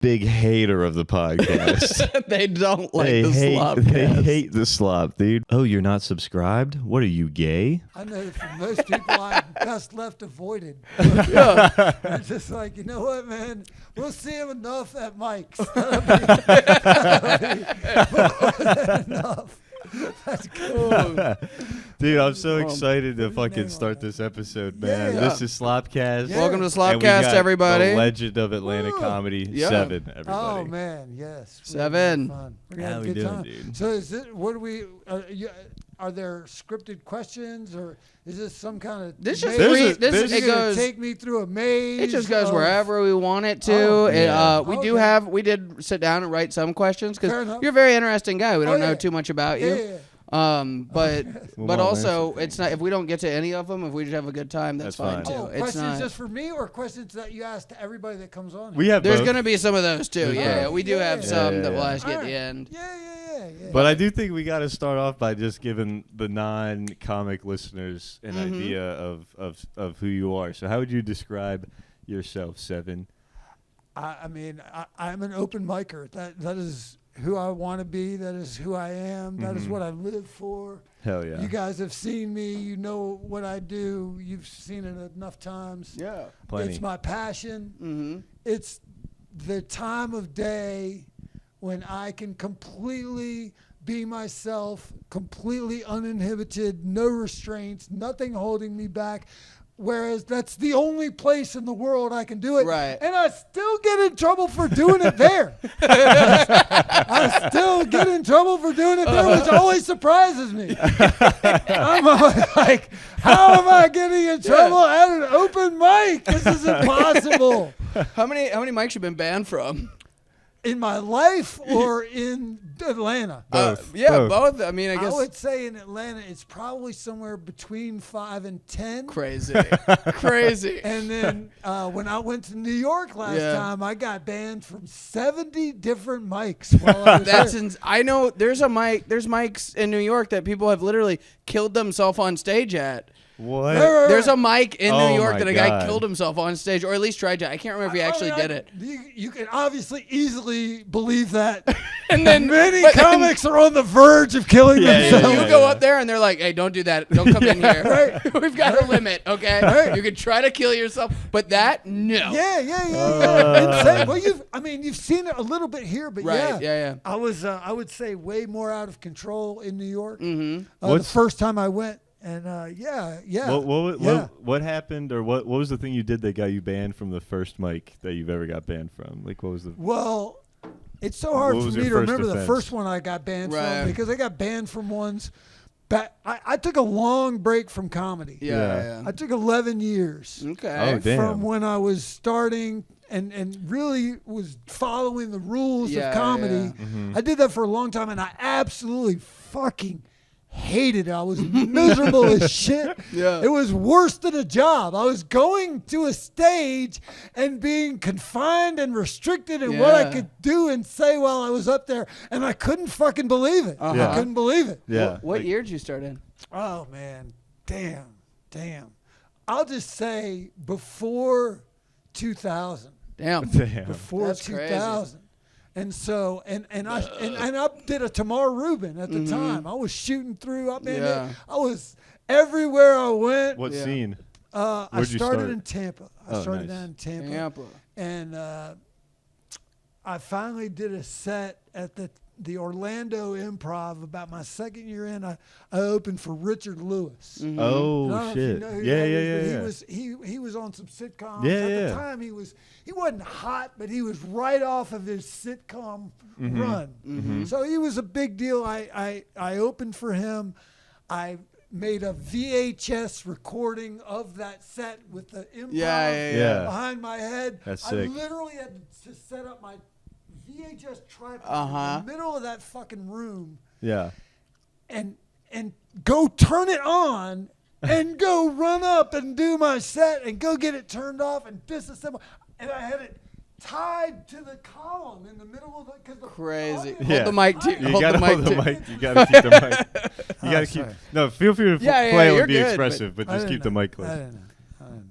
big hater of the podcast. They don't like They the SlopCast. They hate the slop, dude. Oh, you're not subscribed? What are you, gay? I know that for most people, I'm best left avoided. Yeah. It's just like, you know what, man? We'll see him enough at Mike's. That'll be enough. That's cool. Dude, I'm so Well, excited to put his fucking name on start that. this episode, man. Yeah. This is SlopCast. Yeah. Welcome to And we SlopCast, got everybody. The legend of Atlanta Woo. comedy, Yeah. 7, everybody. Oh man, yes. We're 7. gonna have fun. We're gonna How have a we good doing, time. dude? So is it? What do we? Are there scripted questions, or is this some kind of? This just There's free. a- This there's- it goes. Take me through a maze. It just goes of- wherever we want it to. Oh, yeah. We Okay. we did sit down and write some questions Fair because enough. you're a very interesting guy. We don't Oh, know yeah. too much about Yeah, you. yeah. But We but won't also answer it's not if we don't get to any of them. If we just have a good time, that's That's fine fine. too. Oh, It's questions not. just for me, or questions that you ask to everybody that comes on? We have There's both. gonna be some of those too. There's Yeah, both. we do have Yeah. some Yeah, that we'll yeah. ask you at Alright. the end. Yeah. But I do think we got to start off by just giving the non-comic listeners an Mhm. idea of who you are. So how would you describe yourself, 7? I mean, I'm an open micer. That is who I want to be. That is who I am. That is Mhm. what I live for. Hell yeah. You guys have seen me. You know what I do. You've seen it enough times. Yeah. Plenty. It's my passion. Mm-hmm. It's the time of day when I can completely be myself, completely uninhibited, no restraints, nothing holding me back. Whereas that's the only place in the world I can do it. Right. And I still get in trouble for doing it there. I still get in trouble for doing it there, which always surprises me. I'm always like, how am I getting in trouble at an open mic? This is impossible. How many mics you been banned from? In my life or in Atlanta? Both. Yeah, Both. both. I mean, I I guess would say in Atlanta, it's probably somewhere between 5 and 10. crazy, crazy. And then when I went to New York last Yeah. time, I got banned from 70 different mics. While I was That's there. I know there's mics in New York that people have literally killed themselves on stage at. What? There's a mic in Oh New York my that a guy God. killed himself on stage, or at least tried to. I can't remember if he actually did it. You can obviously easily believe that. And then Many but then comics are on the verge of killing Yeah, yeah, themselves. you go up there and they're like, "Hey, don't do that. Don't come in here. Right. We've got a limit, okay? Right. You can try to kill yourself, but that no." Yeah. Insane. Well, you've seen it a little bit here, but Right. Yeah. I was, I would say, way more out of control in New York. Mm-hmm. The What's- first time I went, and yeah. What happened, or what was the thing you did that got you banned from the first mic that you've ever got banned from? Like, what was the? Well, it's so hard What for was me to your first remember the offense? first one I got banned Right. from, because I got banned from ones. I took a long break from comedy. Yeah. I took 11 years. Okay. Oh, damn. From when I was starting and really was following the rules Yeah, of comedy. yeah. Mhm. I did that for a long time, and I absolutely fucking hated it. I was miserable as shit. Yeah. It was worse than a job. I was going to a stage and being confined and restricted in what I Yeah. could do and say while I was up there, and I couldn't fucking believe it. Uh-huh. I couldn't believe it. Yeah. What like- year did you start in? Oh man, damn. I'll just say before 2000. Damn. Damn. Before That's crazy. 2000. And so and I did a Tamar Rubin at the time. I was shooting through. Yeah. I was everywhere I went. What Yeah. scene? I Where'd you started start? in Tampa. I Oh, started nice. down in Tampa. Tampa. And I finally did a set at the Orlando Improv about my second year in. I opened for Richard Lewis. Mhm. And I don't Oh know if you shit! know who Yeah, that yeah, is, yeah, yeah. but he was on some sitcoms. Yeah, At yeah. the time he wasn't hot, but he was right off of his sitcom run. Mhm. So he was a big deal. I opened for him. I made a VHS recording of that set with the improv Yeah. behind my head. That's I sick. literally had to set up my VHS tripod Uh-huh. in the middle of that fucking room Yeah. and go turn it on and go run up and do my set and go get it turned off and disassemble. And I had it tied to the column in the middle of the Crazy. audience- Yeah. Hold the mic too. You Hold gotta the mic hold the too. mic. You gotta keep the mic. You gotta keep. sorry. No, feel free to Yeah, play you're and be good, expressive, but I just didn't keep the know. mic I close. didn't know.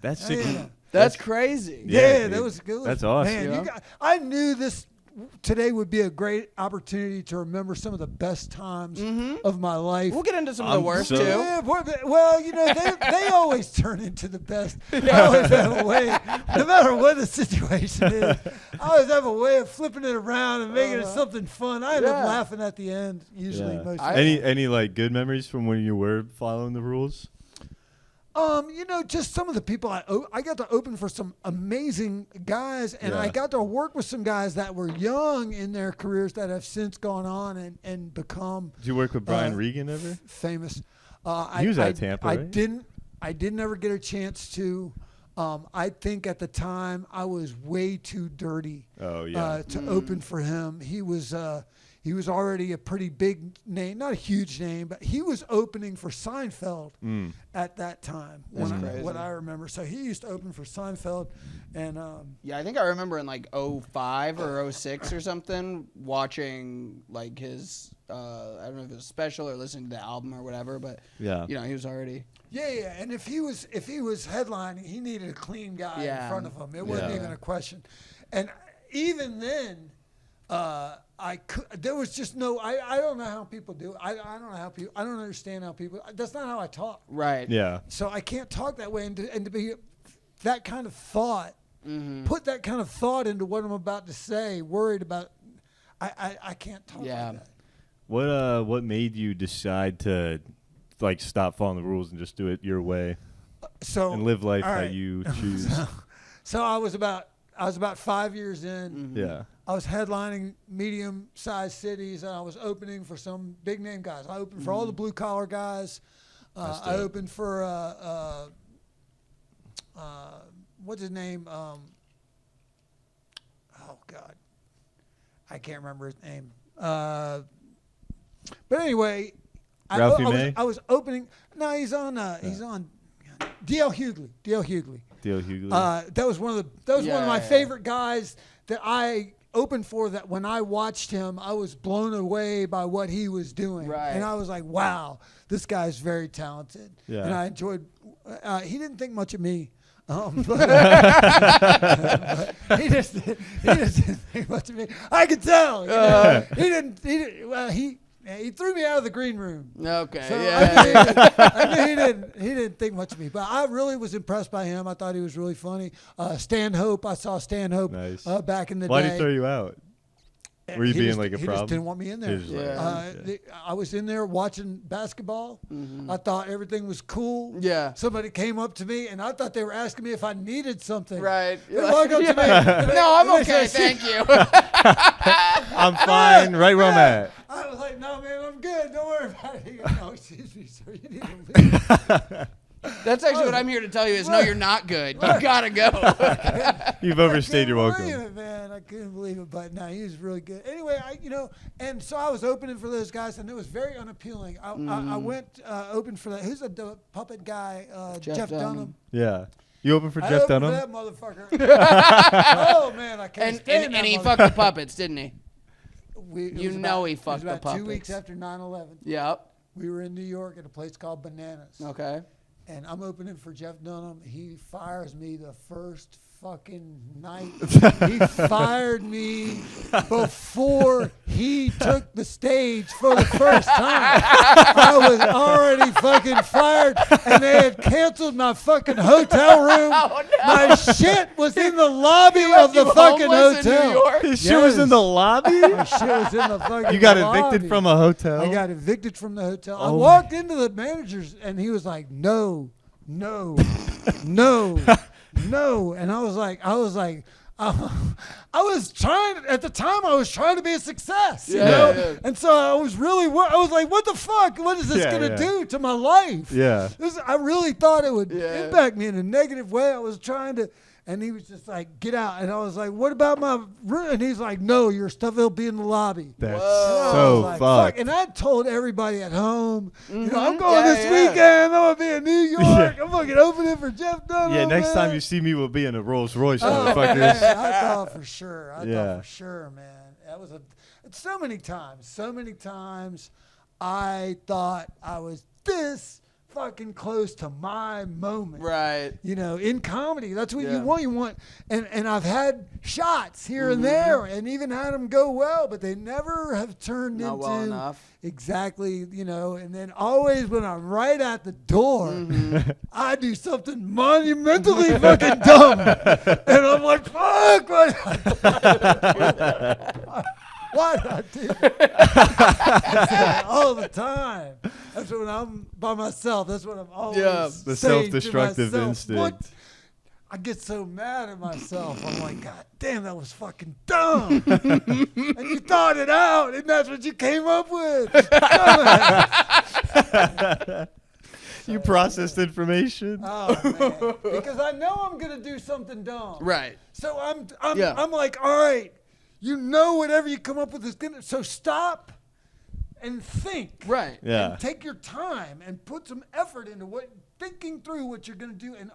That's I sick. didn't know. That's crazy. Yeah, dude. that was good. That's awesome. Man, Yeah. I knew this today would be a great opportunity to remember some of the best times of my life. We'll get into some of the worst, so- too. Yeah, well, they always turn into the best. I always have a way, no matter what the situation is, I always have a way of flipping it around and making it something fun. I end up laughing at the end, usually. Yeah. Most of the time. Any like good memories from when you were following the rules? Just some of the people I got to open for some amazing guys, and I Yeah. got to work with some guys that were young in their careers that have since gone on and become Did you work with Brian Regan ever? famous. He was at Tampa, I right? didn't ever get a chance to. I think at the time I was way too dirty Oh yeah. to open for him. He was already a pretty big name, not a huge name, but he was opening for Seinfeld at that time. That's crazy. What I remember. So he used to open for Seinfeld, and Yeah, I think I remember in like 05 or 06 or something watching like his I don't know if it was special or listening to the album or whatever, but Yeah. he was already yeah. And if he was headlining, he needed a clean guy in front of him. It wasn't even a question. And even then, there was just no. I don't know how people do it. I don't know how people. I don't understand how people. That's not how I talk. right. Yeah. So I can't talk that way, and to be that kind of thought, put that kind of thought into what I'm about to say, worried about. I can't talk like that. What made you decide to like stop following the rules and just do it your way So and live life all that right. you choose? So I was about 5 years in. Yeah. I was headlining medium-sized cities, and I was opening for some big-name guys. I opened for all the blue-collar guys. I opened for what's his name? Oh God, I can't remember his name. But anyway, Ralphie May? I was opening. No, he's on D.L. Hughley. Dale Hughley. That was one of my Yeah. favorite guys that I opened for. That when I watched him, I was blown away by what he was doing, Right. and I was like, "Wow, this guy's very talented." Yeah. And I enjoyed. He didn't think much of me. But he just didn't think much of me. I could tell. He threw me out of the green room. Okay. So yeah. I knew he didn't think much of me, but I really was impressed by him. I thought he was really funny. Stanhope, I saw Stanhope Nice. back in the Why day. did he throw you out? Were you He being just- like a he problem? just didn't want me in there. He was like, Yeah. I was in there watching basketball. I thought everything was cool. Yeah. Somebody came up to me, and I thought they were asking me if I needed something. Right. They walk up to me. No, I'm and they okay. say, Thank you. I'm fine, right where I'm at. I was like, "No, man, I'm good. Don't worry about it." He goes, "No, excuse me, sir. You need to leave." That's actually what I'm here to tell you is no, you're not good. You gotta go. You've overstayed your I couldn't believe welcome. it, man. I couldn't believe it, but no, he was really good. Anyway, and so I was opening for those guys, and it was very unappealing. I went open for that. Who's the puppet guy? Jeff Dunham. Yeah. You open for I Jeff opened Dunham? for that motherfucker. Oh man, I can't and stand that he motherfucker. fucked the puppets, didn't he? It You was know he it was fucked the about 2 weeks puppets. after 9/11. Yep. We were in New York at a place called Bananas. Okay. And I'm opening for Jeff Dunham. He fires me the first fucking night. He fired me before he took the stage for the first time. I was already fucking fired, and they had canceled my fucking hotel room. Oh, no. My shit was in the lobby He left of the you fucking homeless in New hotel. York? His shit was in the lobby? My shit was in the fucking You got lobby. evicted from a hotel? I got evicted from the hotel. I Oh. walked into the manager's, and he was like, "No, no, no, no." And I was like, I was trying at the time. I was trying to be a success, you Yeah, know. yeah. And so I was like, "What the fuck? What is this Yeah, gonna yeah. do to my life?" Yeah. I really thought it would Yeah. impact me in a negative way. I was trying to. And he was just like, "Get out." And I was like, "What about my room?" And he's like, "No, your stuff will be in the lobby." That's Whoa. And I so was like, fucked. "Fuck." And I told everybody at home, I'm going Yeah, this yeah. weekend. I'm going to be in New York. I'm fucking opening for Jeff Dunham. Yeah, next time man." you see me, we'll be in a Rolls Royce, Oh, man, motherfuckers. I thought for sure. Yeah. Thought for sure, man. That was so many times I thought I was this fucking close to my moment. Right. You know, in comedy, that's what Yeah. you want. You want, and I've had shots here and there, and even had them go well, but they never have turned Not into well enough. exactly, you know. And then always when I'm right at the door, I do something monumentally fucking dumb, and I'm like, fuck, why did I do that? All the time. That's when I'm by myself. That's what I'm always The saying to self-destructive myself. instinct. What? I get so mad at myself. I'm like, God damn, that was fucking dumb. And you thought it out, and that's what you came up with. Dumbass. You processed information. Oh man, because I know I'm gonna do something dumb. Right. So I'm like, all right, you know, whatever you come up with is gonna. So stop and think. Right. Yeah. And take your time and put some effort into thinking through what you're gonna do. And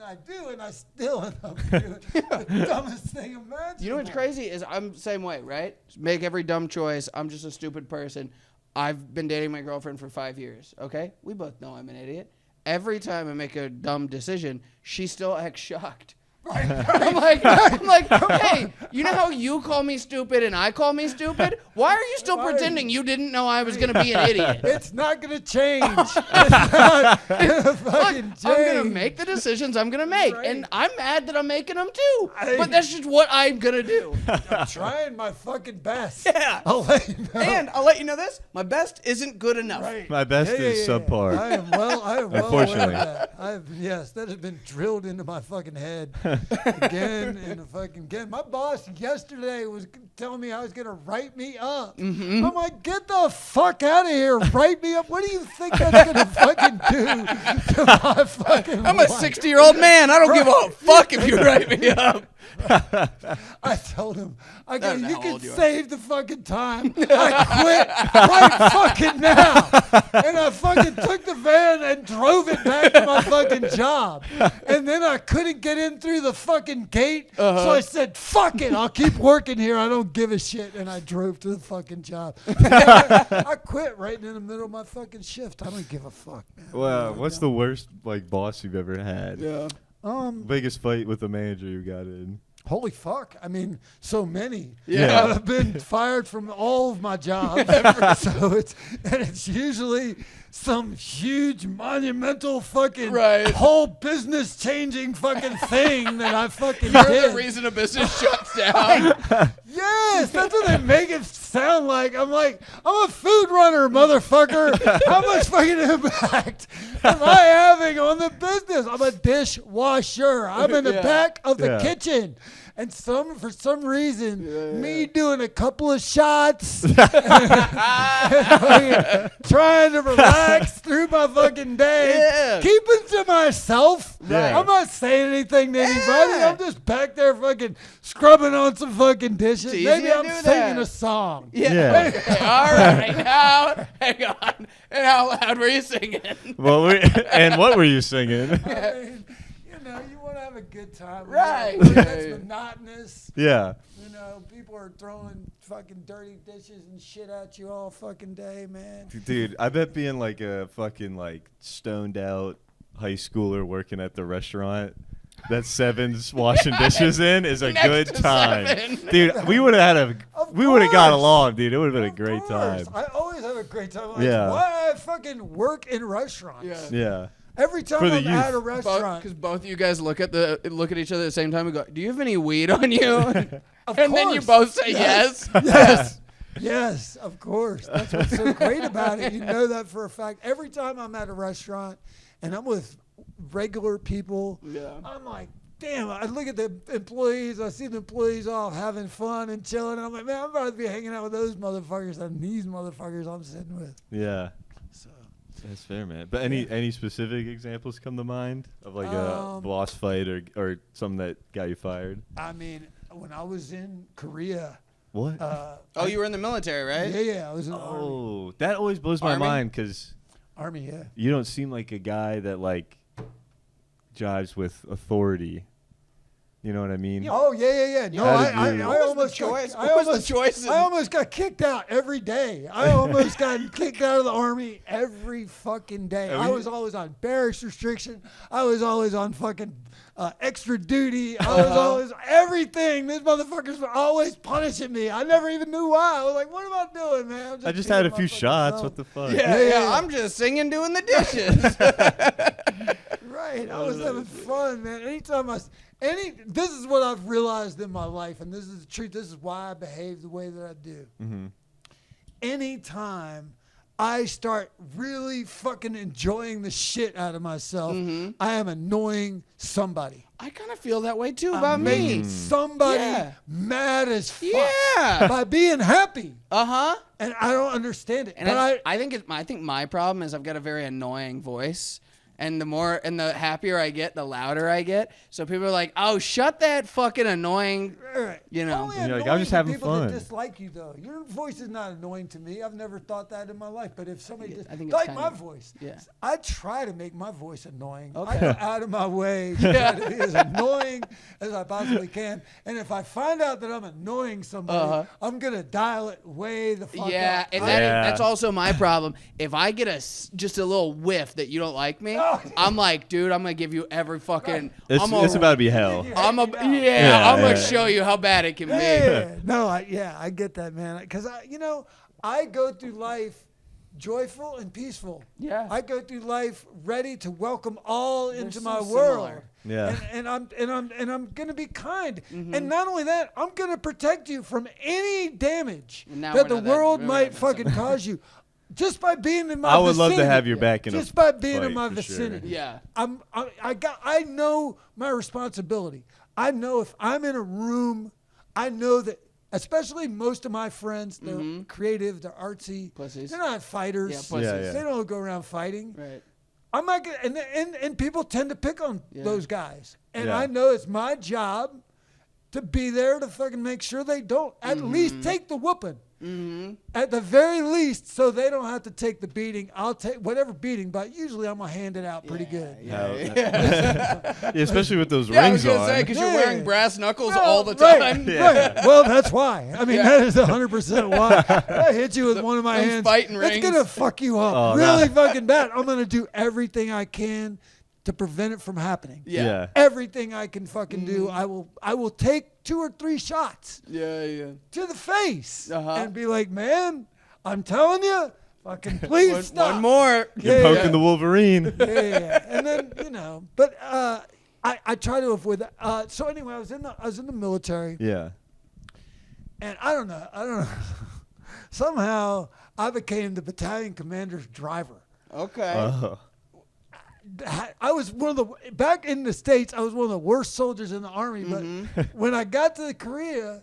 I do, and I still end up doing the dumbest thing imaginable. You know what's crazy is I'm the same way, right? Make every dumb choice. I'm just a stupid person. I've been dating my girlfriend for 5 years, okay? We both know I'm an idiot. Every time I make a dumb decision, she still acts shocked. Right. I'm like, hey, you know how you call me stupid and I call me stupid? Why are you still Right. pretending you didn't know I was going to be an idiot? It's not gonna change. It's not gonna fucking Look, change. I'm going to make the decisions I'm going to make. Right. And I'm mad that I'm making them too. But that's just what I'm going to do. I'm trying my fucking best. Yeah. I'll let you know. And I'll let you know this. My best isn't good enough. Right. My best is subpar. I am well aware of Unfortunately. that. Yes, that has been drilled into my fucking head again and again. My boss yesterday was telling me I was gonna write me up. Mm-hmm. I'm like, get the fuck out of here! Write me up. What do you think that's gonna fucking do to my fucking I'm a life? 60-year-old man. I don't give a fuck if you write me up. I told him, I go, don't know you how can old you are." save the fucking time. I quit right fucking now. And I fucking took the van and drove it back to my fucking job. And then I couldn't get in through the fucking gate. So I said, fuck it. I'll keep working here. I don't give a shit. And I drove to the fucking job. I quit right in the middle of my fucking shift. I don't give a fuck, man. Well, what's the worst like boss you've ever had? Yeah. Biggest fight with the manager you got in? Holy fuck. I mean, so many. Yeah. I've been fired from all of my jobs. So it's usually some huge monumental fucking Right. whole business changing fucking thing that I fucking You're did. the reason a business shuts down. Yes, that's what they make it sound like. I'm a food runner, motherfucker. How much fucking impact am I having on the business? I'm a dishwasher. I'm in the back of the kitchen. And for some reason, me doing a couple of shots, trying to relax through my fucking day, keeping to myself. Yeah. I'm not saying anything to anybody. Yeah. I'm just back there fucking scrubbing on some fucking dishes. It's easy Maybe to I'm do singing that. a song. Yeah. Okay, all right. Now, hang on. And how loud were you singing? Well, and what were you singing? I mean, you know, you want to have a good time. Right. You know, that's monotonous. Yeah. You know, people are throwing fucking dirty dishes and shit at you all fucking day, man. Dude, I bet being like a fucking like stoned out high schooler working at the restaurant that Seven's washing dishes in is a Next good to time. Seven. Dude, we would have had Of we would have got course. along, dude. It would have been a Of great time. course. I always have a great time. Like, Yeah. why I fucking work in restaurants? Yeah. Yeah. Every time For the I'm at a youth. restaurant. Because both of you guys look at each other at the same time and go, "Do you have any weed on you?" Of And then you course. both say yes. Yes. Yes, of course. That's what's so great about it. You know that for a fact. Every time I'm at a restaurant and I'm with regular people, I'm like, damn, I look at the employees. I see the employees all having fun and chilling. And I'm like, man, I'm about to be hanging out with those motherfuckers and these motherfuckers I'm sitting with. Yeah. So That's fair, man. But any specific examples come to mind of like a boss fight or something that got you fired? I mean, when I was in Korea, What? Oh, you were in the military, right? yeah, I was in the army. Oh, that always blows my Army? mind because Army, yeah. you don't seem like a guy that like jives with authority. You know what I mean? Oh yeah. No, I almost I almost got kicked out every day. I almost got kicked out of the Army every fucking day. I was always on barracks restriction. I was always on fucking extra duty. I was always everything. These motherfuckers were always punishing me. I never even knew why. I was like, what am I doing, man? I just had a few shots. What the fuck? Yeah. I'm just singing, doing the dishes. Right. I was having fun, man. This is what I've realized in my life, and this is the truth. This is why I behave the way that I do. Mm-hmm. Anytime I start really fucking enjoying the shit out of myself, I am annoying somebody. I kind of feel that way too about me. Making somebody mad as fuck Yeah. by being happy. Uh-huh. And I don't understand it. And But I think my problem is I've got a very annoying voice. And the happier I get, the louder I get. So people are like, "Oh, shut that fucking annoying," you know. Only You're like, annoying I'm just to having people that fun. dislike you, though. Your voice is not annoying to me. I've never thought that in my life. But if somebody I think it's like kind my of- voice, yeah. I try to make my voice annoying. Okay. I go out of my way to try to be as annoying as I possibly can. And if I find out that I'm annoying somebody, I'm gonna dial it way the fuck Yeah, up. and Yeah. that's also my problem. If I get just a little whiff that you don't like me, I'm like, dude, I'm gonna give you every fucking. It's about to be hell. I'm Yeah, gonna yeah. show you how bad it can be. Yeah. No, I get that, man. Because I go through life joyful and peaceful. Yeah. I go through life ready to welcome all into so my world. similar. Yeah. And I'm gonna be kind. And not only that, I'm gonna protect you from any damage Now that we're the not that- world we're might not fucking cause you. Just by being in my I would love vicinity. to have your back in a Just by being in fight, my for sure. vicinity. Yeah. I know my responsibility. I know if I'm in a room, I know that, especially most of my friends, they're creative, they're artsy. Pussies. They're not fighters. Yeah, pussies. Yeah. They don't go around fighting. Right. I'm not gonna, and people tend to pick on those guys. And Yeah. I know it's my job to be there to fucking make sure they don't at least take the whooping. At the very least, so they don't have to take the beating. I'll take whatever beating, but usually I'm gonna hand it out pretty good. Yeah, especially with those Yeah, I rings was gonna on. say because you're Yeah. wearing brass knuckles No, all the right, time. Right. Well, that's why. I mean, that is 100% why. I hit you with one of my those hands. fighting It's rings. gonna fuck you up Oh, really fucking bad. I'm gonna do everything I can to prevent it from happening. Yeah. Everything I can fucking do, I will take 2 or 3 shots Yeah. to the face Uh-huh. and be like, man, I'm telling you, fucking please stop. One more. You're Yeah, poking yeah. the Wolverine. Yeah. And then, but I try to avoid that. So anyway, I was in the military, Yeah. and I don't know. Somehow I became the battalion commander's driver. Okay. Oh. I was back in the States, I was one of the worst soldiers in the Army, but when I got to Korea,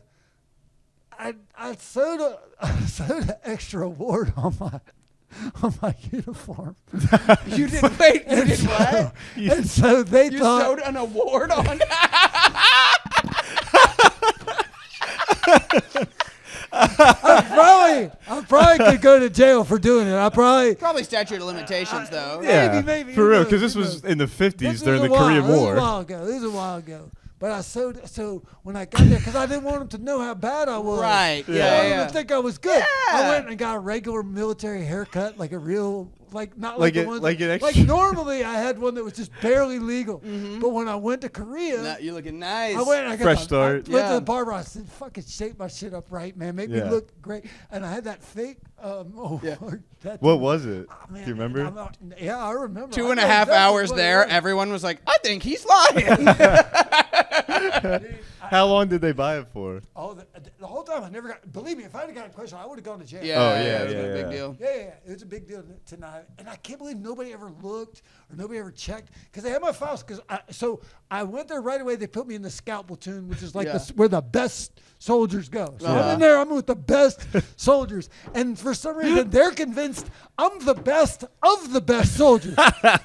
I sewed an extra award on my uniform. You did wait. You did what? And so they You thought sewed an award on. I probably could go to jail for doing it. Probably statute of limitations though. Yeah, maybe, for who real, knows, because this who was knows? in the 50s This during was the a while. Korean This was War. a while ago. This was a while ago. But I sewed. So when I got there, because I didn't want them to know how bad I was. Right. I Yeah. wanted them to think I was good. I Yeah. went and got a regular military haircut, like a real, not Like the it- ones. like an like extra- normally I had one that was just barely legal. But when I went to Korea, Nah, you're looking nice. I went and I got Fresh I start. went to Yeah. the barber. I said, "Fucking shape my shit up right, man. Make me Yeah. look great." And I had that fake. Yeah. Tattoo. What was it? Oh, man, Do you remember? Yeah, I remember. 2.5 I know exactly hours what it there. was. Everyone was like, I think he's lying. How long did they buy it for? Oh, the whole time I never got. Believe me, if I had gotten a question, I would have gone to jail. Yeah. Oh, it yeah, was a yeah, big yeah. deal. Yeah, it was a big deal tonight, and I can't believe nobody ever looked or nobody ever checked because they had my files. So I went there right away. They put me in the scout platoon, which is like Yeah. where the best soldiers go. So Uh-huh. I'm in there. I'm with the best soldiers, and for some reason they're convinced I'm the best of the best soldiers.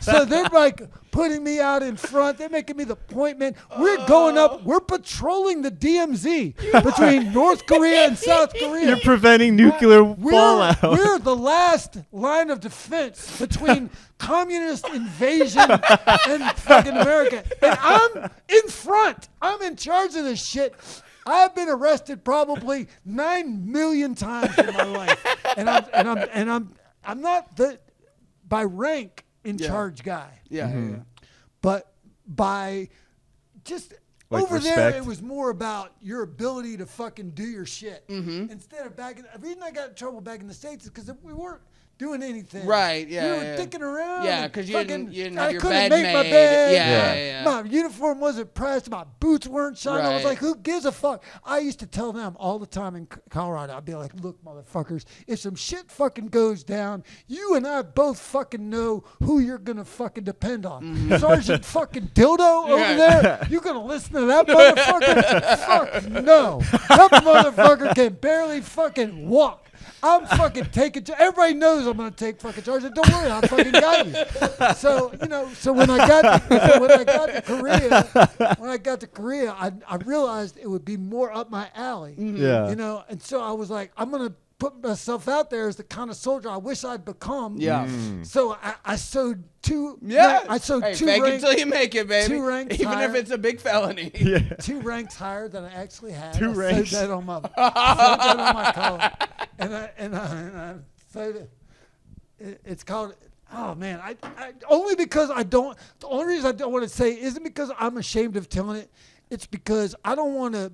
So they're like putting me out in front. They're making me the point man. We're going up. We're patrolling the DMZ between North Korea and South Korea. You're preventing nuclear fallout. We're the last line of defense between communist invasion and fucking America. And I'm in front. I'm in charge of this shit. I've been arrested probably 9 million times in my life, and I'm not the by rank in charge guy. Yeah. But by just like over respect. there, it was more about your ability to fucking do your shit. Instead of the reason I got in trouble back in the States is because we weren't doing anything. Right, yeah. We were dicking around. Yeah, because you didn't have your couldn't bed make made. my bed. Yeah. My uniform wasn't pressed. My boots weren't shined. I was Right. like, who gives a fuck? I used to tell them all the time in Colorado, I'd be like, look, motherfuckers, if some shit fucking goes down, you and I both fucking know who you're going to fucking depend on. Sergeant fucking Dildo over there, you going to listen to that motherfucker? Fuck no. That motherfucker can barely fucking walk. I'm fucking taking. Everybody knows I'm gonna take fucking charge. Don't worry, I fucking got you. So so when I got to Korea, I realized it would be more up my alley. Yeah. And so I was like, I'm gonna put myself out there as the kind of soldier I wish I'd become. Yeah. So I sewed two. Yeah. I sewed hey, two fake ranks. it till you make it, baby. 2 ranks Even higher. if it's a big felony. Yeah. 2 ranks higher than I actually had. 2 I ranks. sewed that on my, sewed that on my collar, and I sewed it. It's called. Oh man, I only because I don't. The only reason I don't want to say isn't because I'm ashamed of telling it. It's because I don't want to,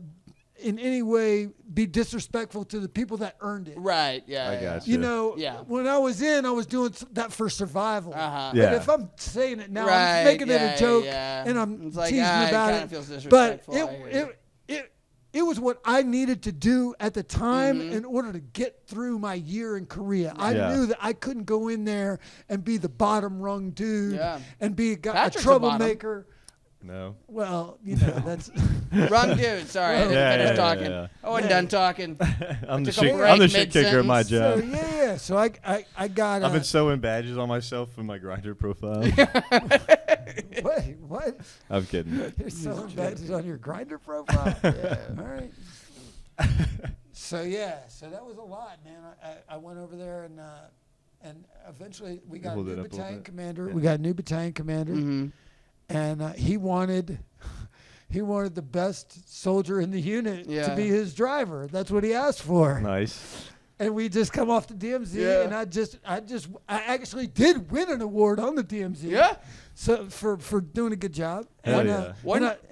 in any way, be disrespectful to the people that earned it. Right. Yeah. I yeah. got You know, Yeah. when I was doing that for survival. Uh-huh. Yeah. But if I'm saying it now, Right, I'm making it yeah, a joke, yeah. and I'm It's like, teasing it about kinda it. feels But disrespectful, I hear you. it was what I needed to do at the time Mm-hmm. in order to get through my year in Korea. I Yeah. knew that I couldn't go in there and be the bottom rung dude Yeah. and be a Patrick's a troublemaker. No. Well, that's Wrong dude. Sorry, I didn't Yeah, finish yeah, talking. yeah. I wasn't Yeah. done talking. I'm the took a shit. break I'm the shit kicker at my mid-sentence. job. so yeah. So I got. I've been sewing badges on myself in my Grindr profile. Wait, what? I'm kidding. You're selling badges on your Grindr profile? Yeah. All right. So that was a lot, man. I went over there and eventually we got a Hold it new up a little battalion bit. commander. Yeah. We got a new battalion commander, Mm-hmm. and he wanted the best soldier in the unit to Yeah. be his driver. That's what he asked for. Nice. And we just come off the DMZ, Yeah. and I actually did win an award on the DMZ. Yeah. So for doing a good job. Hell and, yeah.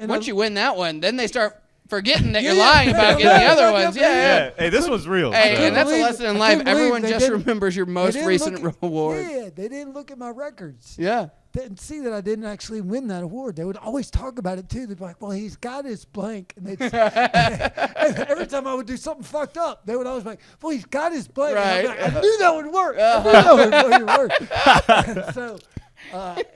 Once you win that one, then they start forgetting that you're Yeah, lying yeah, about yeah, getting the other yeah, ones. yeah, Yeah. Yeah. Hey, this one's real. Hey, so. and that's a believe- lesson in I life. couldn't believe Everyone they just didn't- remembers your most They didn't recent look at- reward. Yeah, they didn't look at my records. Yeah. They didn't see that I didn't actually win that award. They would always talk about it too. They'd be like, "Well, he's got his blank," and they'd and every time I would do something fucked up, they would always be like, "Well, he's got his blank." And I'd be Right. like, I knew that would work. I knew that would fucking work. And so,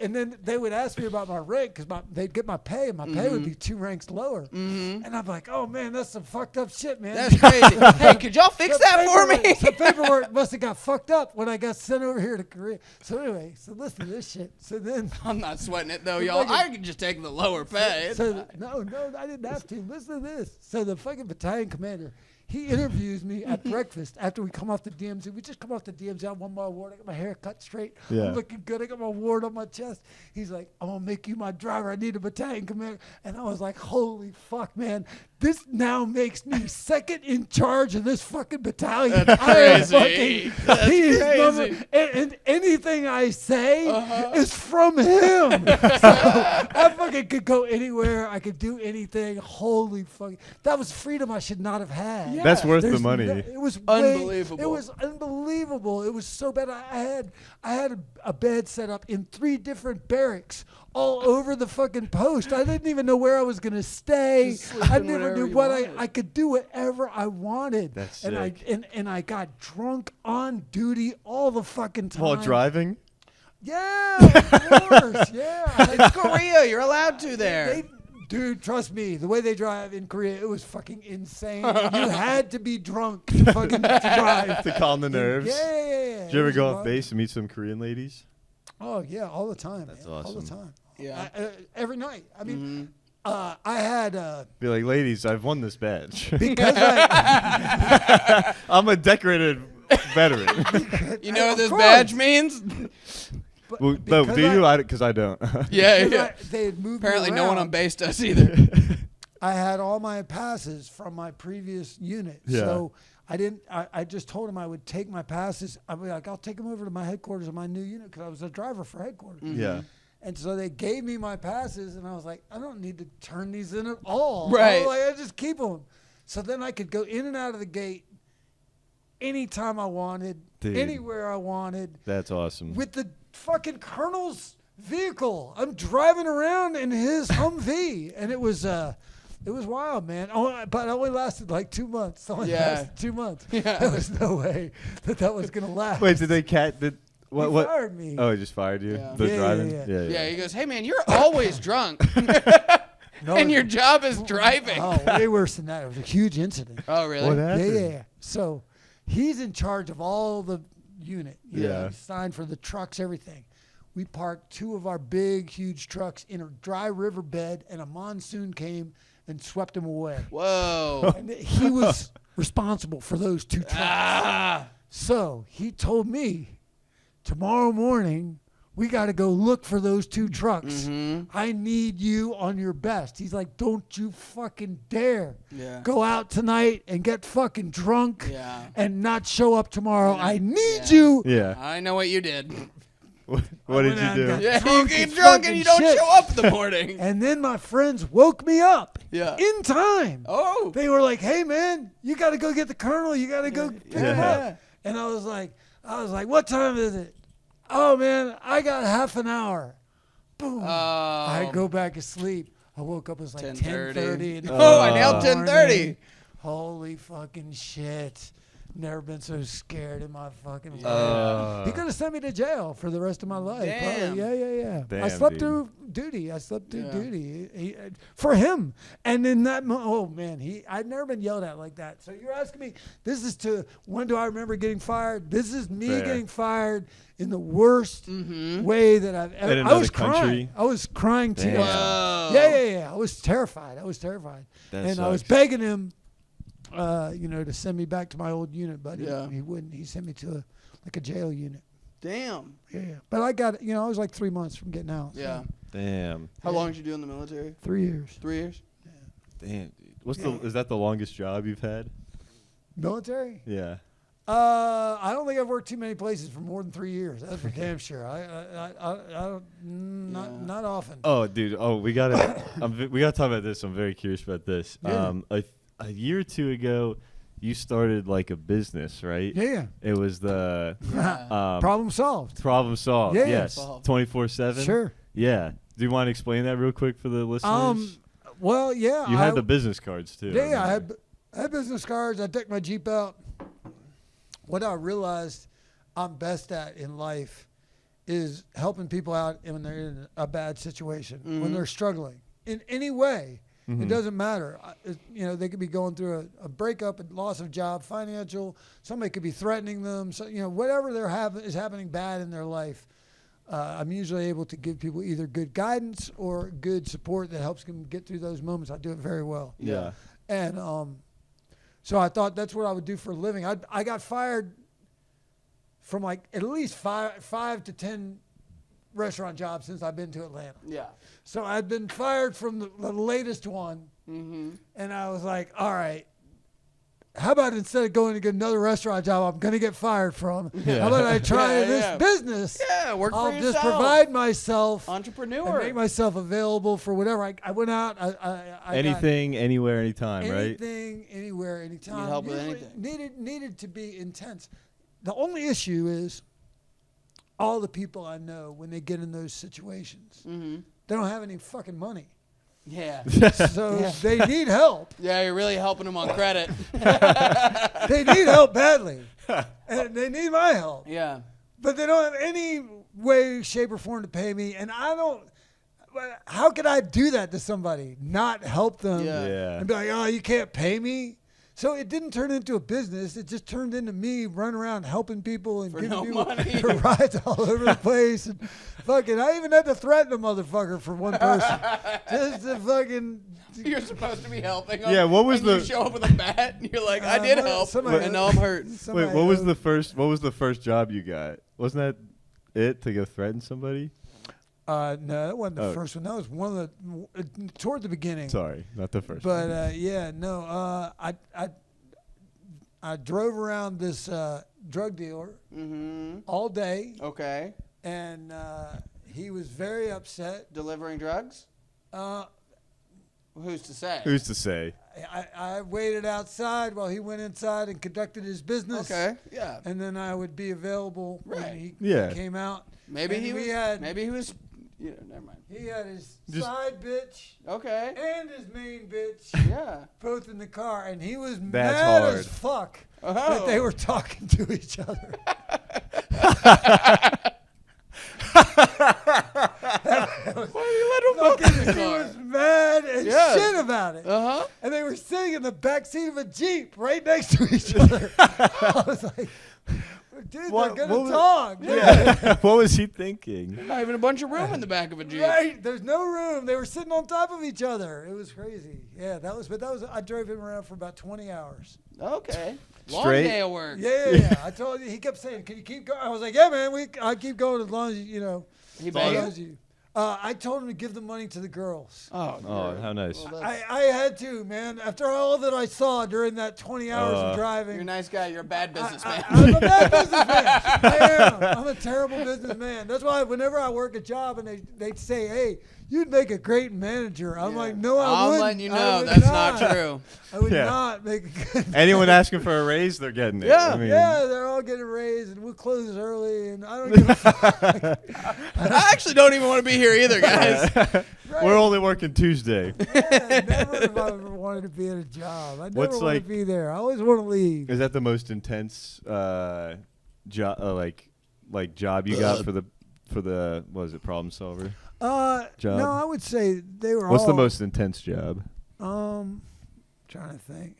and then they would ask me about my rank because they'd get my pay, and my pay would be 2 ranks lower. And I'm like, "Oh man, that's some fucked up shit, man." That's crazy. Hey, could y'all fix that for me? Some paperwork must have got fucked up when I got sent over here to Korea. So anyway, so listen to this shit. So then, I'm not sweating it though, y'all. I could just take the lower pay. It's so fine. no, I didn't have to. Listen to this. So the fucking battalion commander, he interviews me at breakfast after we come off the DMZ. We just come off the DMZ. I won my award. I got my hair cut straight. Yeah. I'm looking good. I got my award on my chest. He's like, "I'm gonna make you my driver. I need a battalion commander." And I was like, "Holy fuck, man! This now makes me second in charge of this fucking battalion." That's I am crazy. fucking- That's he is crazy. and anything I say is from him. So I fucking could go anywhere. I could do anything. Holy fuck! That was freedom I should not have had. Yeah. That's worth the There's money. it was Unbelievable. It was unbelievable. It was so bad. I had a bed set up in 3 different barracks all over the fucking post. I didn't even know where I was gonna stay. Just sleep I in never whatever knew you what wanted. I could do whatever I wanted. That's and sick. and I got drunk on duty all the fucking time. While driving? Yeah, of course. Yeah. It's Korea. You're allowed to there. Dude, trust me, the way they drive in Korea, it was fucking insane. You had to be drunk to fucking drive. To calm the nerves. Yeah. Did you ever It go was off wild. base and meet some Korean ladies? Oh yeah, all the time. That's man. All the awesome. time. Yeah. Every night. I mean, I had Be like, ladies, I've won this badge. because I, I'm a decorated veteran. You know what Of this course. badge means? Well, no, because do you? Because I don't. Yeah, because yeah. they had moved me Apparently, no one around. on base does either. I had all my passes from my previous unit. Yeah. So I just told him I would take my passes. I'd be like, I'll take them over to my headquarters of my new unit because I was a driver for headquarters. Yeah. And so they gave me my passes, and I was like, I don't need to turn these in at all. Right. I just keep them. So then I could go in and out of the gate anytime I wanted, Dude. anywhere I wanted, That's awesome. with the fucking colonel's vehicle. I'm driving around in his Humvee, and it was wild, man. But it only lasted like 2 months. It only lasted 2 months. Yeah. There was no way that was gonna last. Wait, did they what? He What? fired me. Oh, he just fired you? Yeah. The Yeah, driving? yeah. Yeah, he goes, hey, man, you're always drunk. No, And your job is driving. Oh, way worse than that. It was a huge incident. Oh, really? What Yeah, happened? yeah. So he's in charge of all the unit. You know, Yeah. he's signed for the trucks, everything. We parked 2 of our big, huge trucks in a dry riverbed, and a monsoon came and swept them away. Whoa. And he was responsible for those 2 trucks. Ah. So he told me, tomorrow morning, we got to go look for those 2 trucks. Mm-hmm. I need you on your best. He's like, don't you fucking dare Yeah. go out tonight and get fucking drunk Yeah. and not show up tomorrow. I need Yeah. you. Yeah. I know what you did. What I did went you out do? and got Yeah, you drunk get as drunk and fucking you don't shit. show up in the morning. And then my friends woke me up Yeah. in time. Oh. They were like, hey, man, you got to go get the colonel. You got to go pick him Yeah. up. And I was like, what time is it? Oh, man, I got half an hour. Boom. I go back to sleep. I woke up, it was like 10:30. Oh, I nailed 10:30. Holy fucking shit. Never been so scared in my fucking life. He could have sent me to jail for the rest of my life. Damn. Probably. Yeah. Damn, I slept dude. through duty. Yeah. He, for him. And in that oh man, I'd never been yelled at like that. So you're asking me, this is when do I remember getting fired? This is me Fair. getting fired in the worst way that I've ever. In I another was crying. country? I was crying Damn. tears. Whoa. Yeah. I was terrified. That And I was sucks. begging him, to send me back to my old unit, but Yeah. he wouldn't. He sent me to a jail unit. Damn. Yeah. But I got, I was like 3 months from getting out. so Yeah. Damn. How long did you do in the military? 3 years. 3 years? Damn. Dude. Is that the longest job you've had? Military? Yeah. I don't think I've worked too many places for more than 3 years. That's for damn sure. I don't, not often. Oh, dude. Oh, we gotta talk about this. I'm very curious about this. Yeah. A year or 2 ago, you started like a business, right? Yeah. It was the Problem solved. Problem solved. Yeah. Yes. Solved. 24/7. Sure. Yeah. Do you want to explain that real quick for the listeners? Well, yeah. You had the business cards too. Yeah, I remember. had business cards. I decked my Jeep out. What I realized I'm best at in life is helping people out when they're in a bad situation, when they're struggling in any way. It doesn't matter. They could be going through a breakup, a loss of job, financial. Somebody could be threatening them. So whatever is happening bad in their life. I'm usually able to give people either good guidance or good support that helps them get through those moments. I do it very well. Yeah. And so I thought that's what I would do for a living. I got fired from like at least five to 10 restaurant jobs since I've been to Atlanta. Yeah. So I'd been fired from the latest one, and I was like, all right, how about instead of going to get another restaurant job I'm going to get fired from, how about I try this business? Yeah, work for I'll yourself. just provide myself and Entrepreneur. make myself available for whatever. I went out. I Anything, anywhere, anytime, got right? anything, anywhere, anytime. Need help with Usually anything. Needed to be intense. The only issue is all the people I know when they get in those situations, they don't have any fucking money. Yeah. So they need help. Yeah, you're really helping them on credit. They need help badly. And they need my help. Yeah. But they don't have any way, shape, or form to pay me. And I don't. How could I do that to somebody? Not help them Yeah. Yeah. and be like, oh, you can't pay me? So it didn't turn into a business. It just turned into me running around helping people and For giving no people money. for rides all over the place. And fucking, I even had to threaten a motherfucker for one person. Just to fucking. You're supposed to be helping them. Yeah, what was and the- you show up with a bat and you're like, I did help, somebody- and now I'm hurt. somebody Wait, what was owed- the first job you got? Wasn't that it, to go threaten somebody? No, that wasn't the Oh. first one. That was one of the toward the beginning. Sorry, not the first. But yeah, no. I drove around this drug dealer Mm-hmm. all day, Okay. and he was very upset. Delivering drugs? Uh, Who's to say? Who's to say? I waited outside while he went inside and conducted his business. Okay. Yeah. And then I would be available Right. when he Yeah. came out. Maybe And he was. we had- Maybe he was. Yeah. Never mind. He had his Just- side bitch Okay. and his main bitch Yeah. both in the car, and he was That's mad hard. as fuck Oh. that they were talking to each other. Why do you let him both in the He car? was mad as Yeah. shit about it. Uh-huh. And they were sitting in the back seat of a Jeep right next to each other. I was like, dude, What- they're what going was- to talk. Yeah. What was he thinking? Not even a bunch of room in the back of a Jeep. Right, there's no room. They were sitting on top of each other. It was crazy. Yeah, I drove him around for about 20 hours. Okay. Long Straight? day of work. Yeah. I told you, he kept saying, can you keep going? I was like, yeah, man, I keep going as long as you know. He As begged long you? as you. I told him to give the money to the girls. Oh, Oh, great. how nice. Well, that's- I had to, man. After all that I saw during that 20 hours of driving. You're a nice guy. You're a bad businessman. I'm a bad businessman. I am. I'm a terrible businessman. That's why whenever I work a job and they say, hey, you'd make a great manager. I'm like, no, I I'm wouldn't. letting you I know would that's not true. I would Yeah. not make a good Anyone asking for a raise, they're getting it. Yeah. I mean, Yeah, they're all getting raised, and we'll close early, and I don't give a fuck. I actually don't even want to be here either, guys. Right. We're only working Tuesday. Yeah, never have I ever wanted to be at a job. I never What's want like- to be there. I always want to leave. Is that the most intense job, like job you got for the what was it, problem solver? Job? No, I would say they were What's all. the most intense job? Trying to think.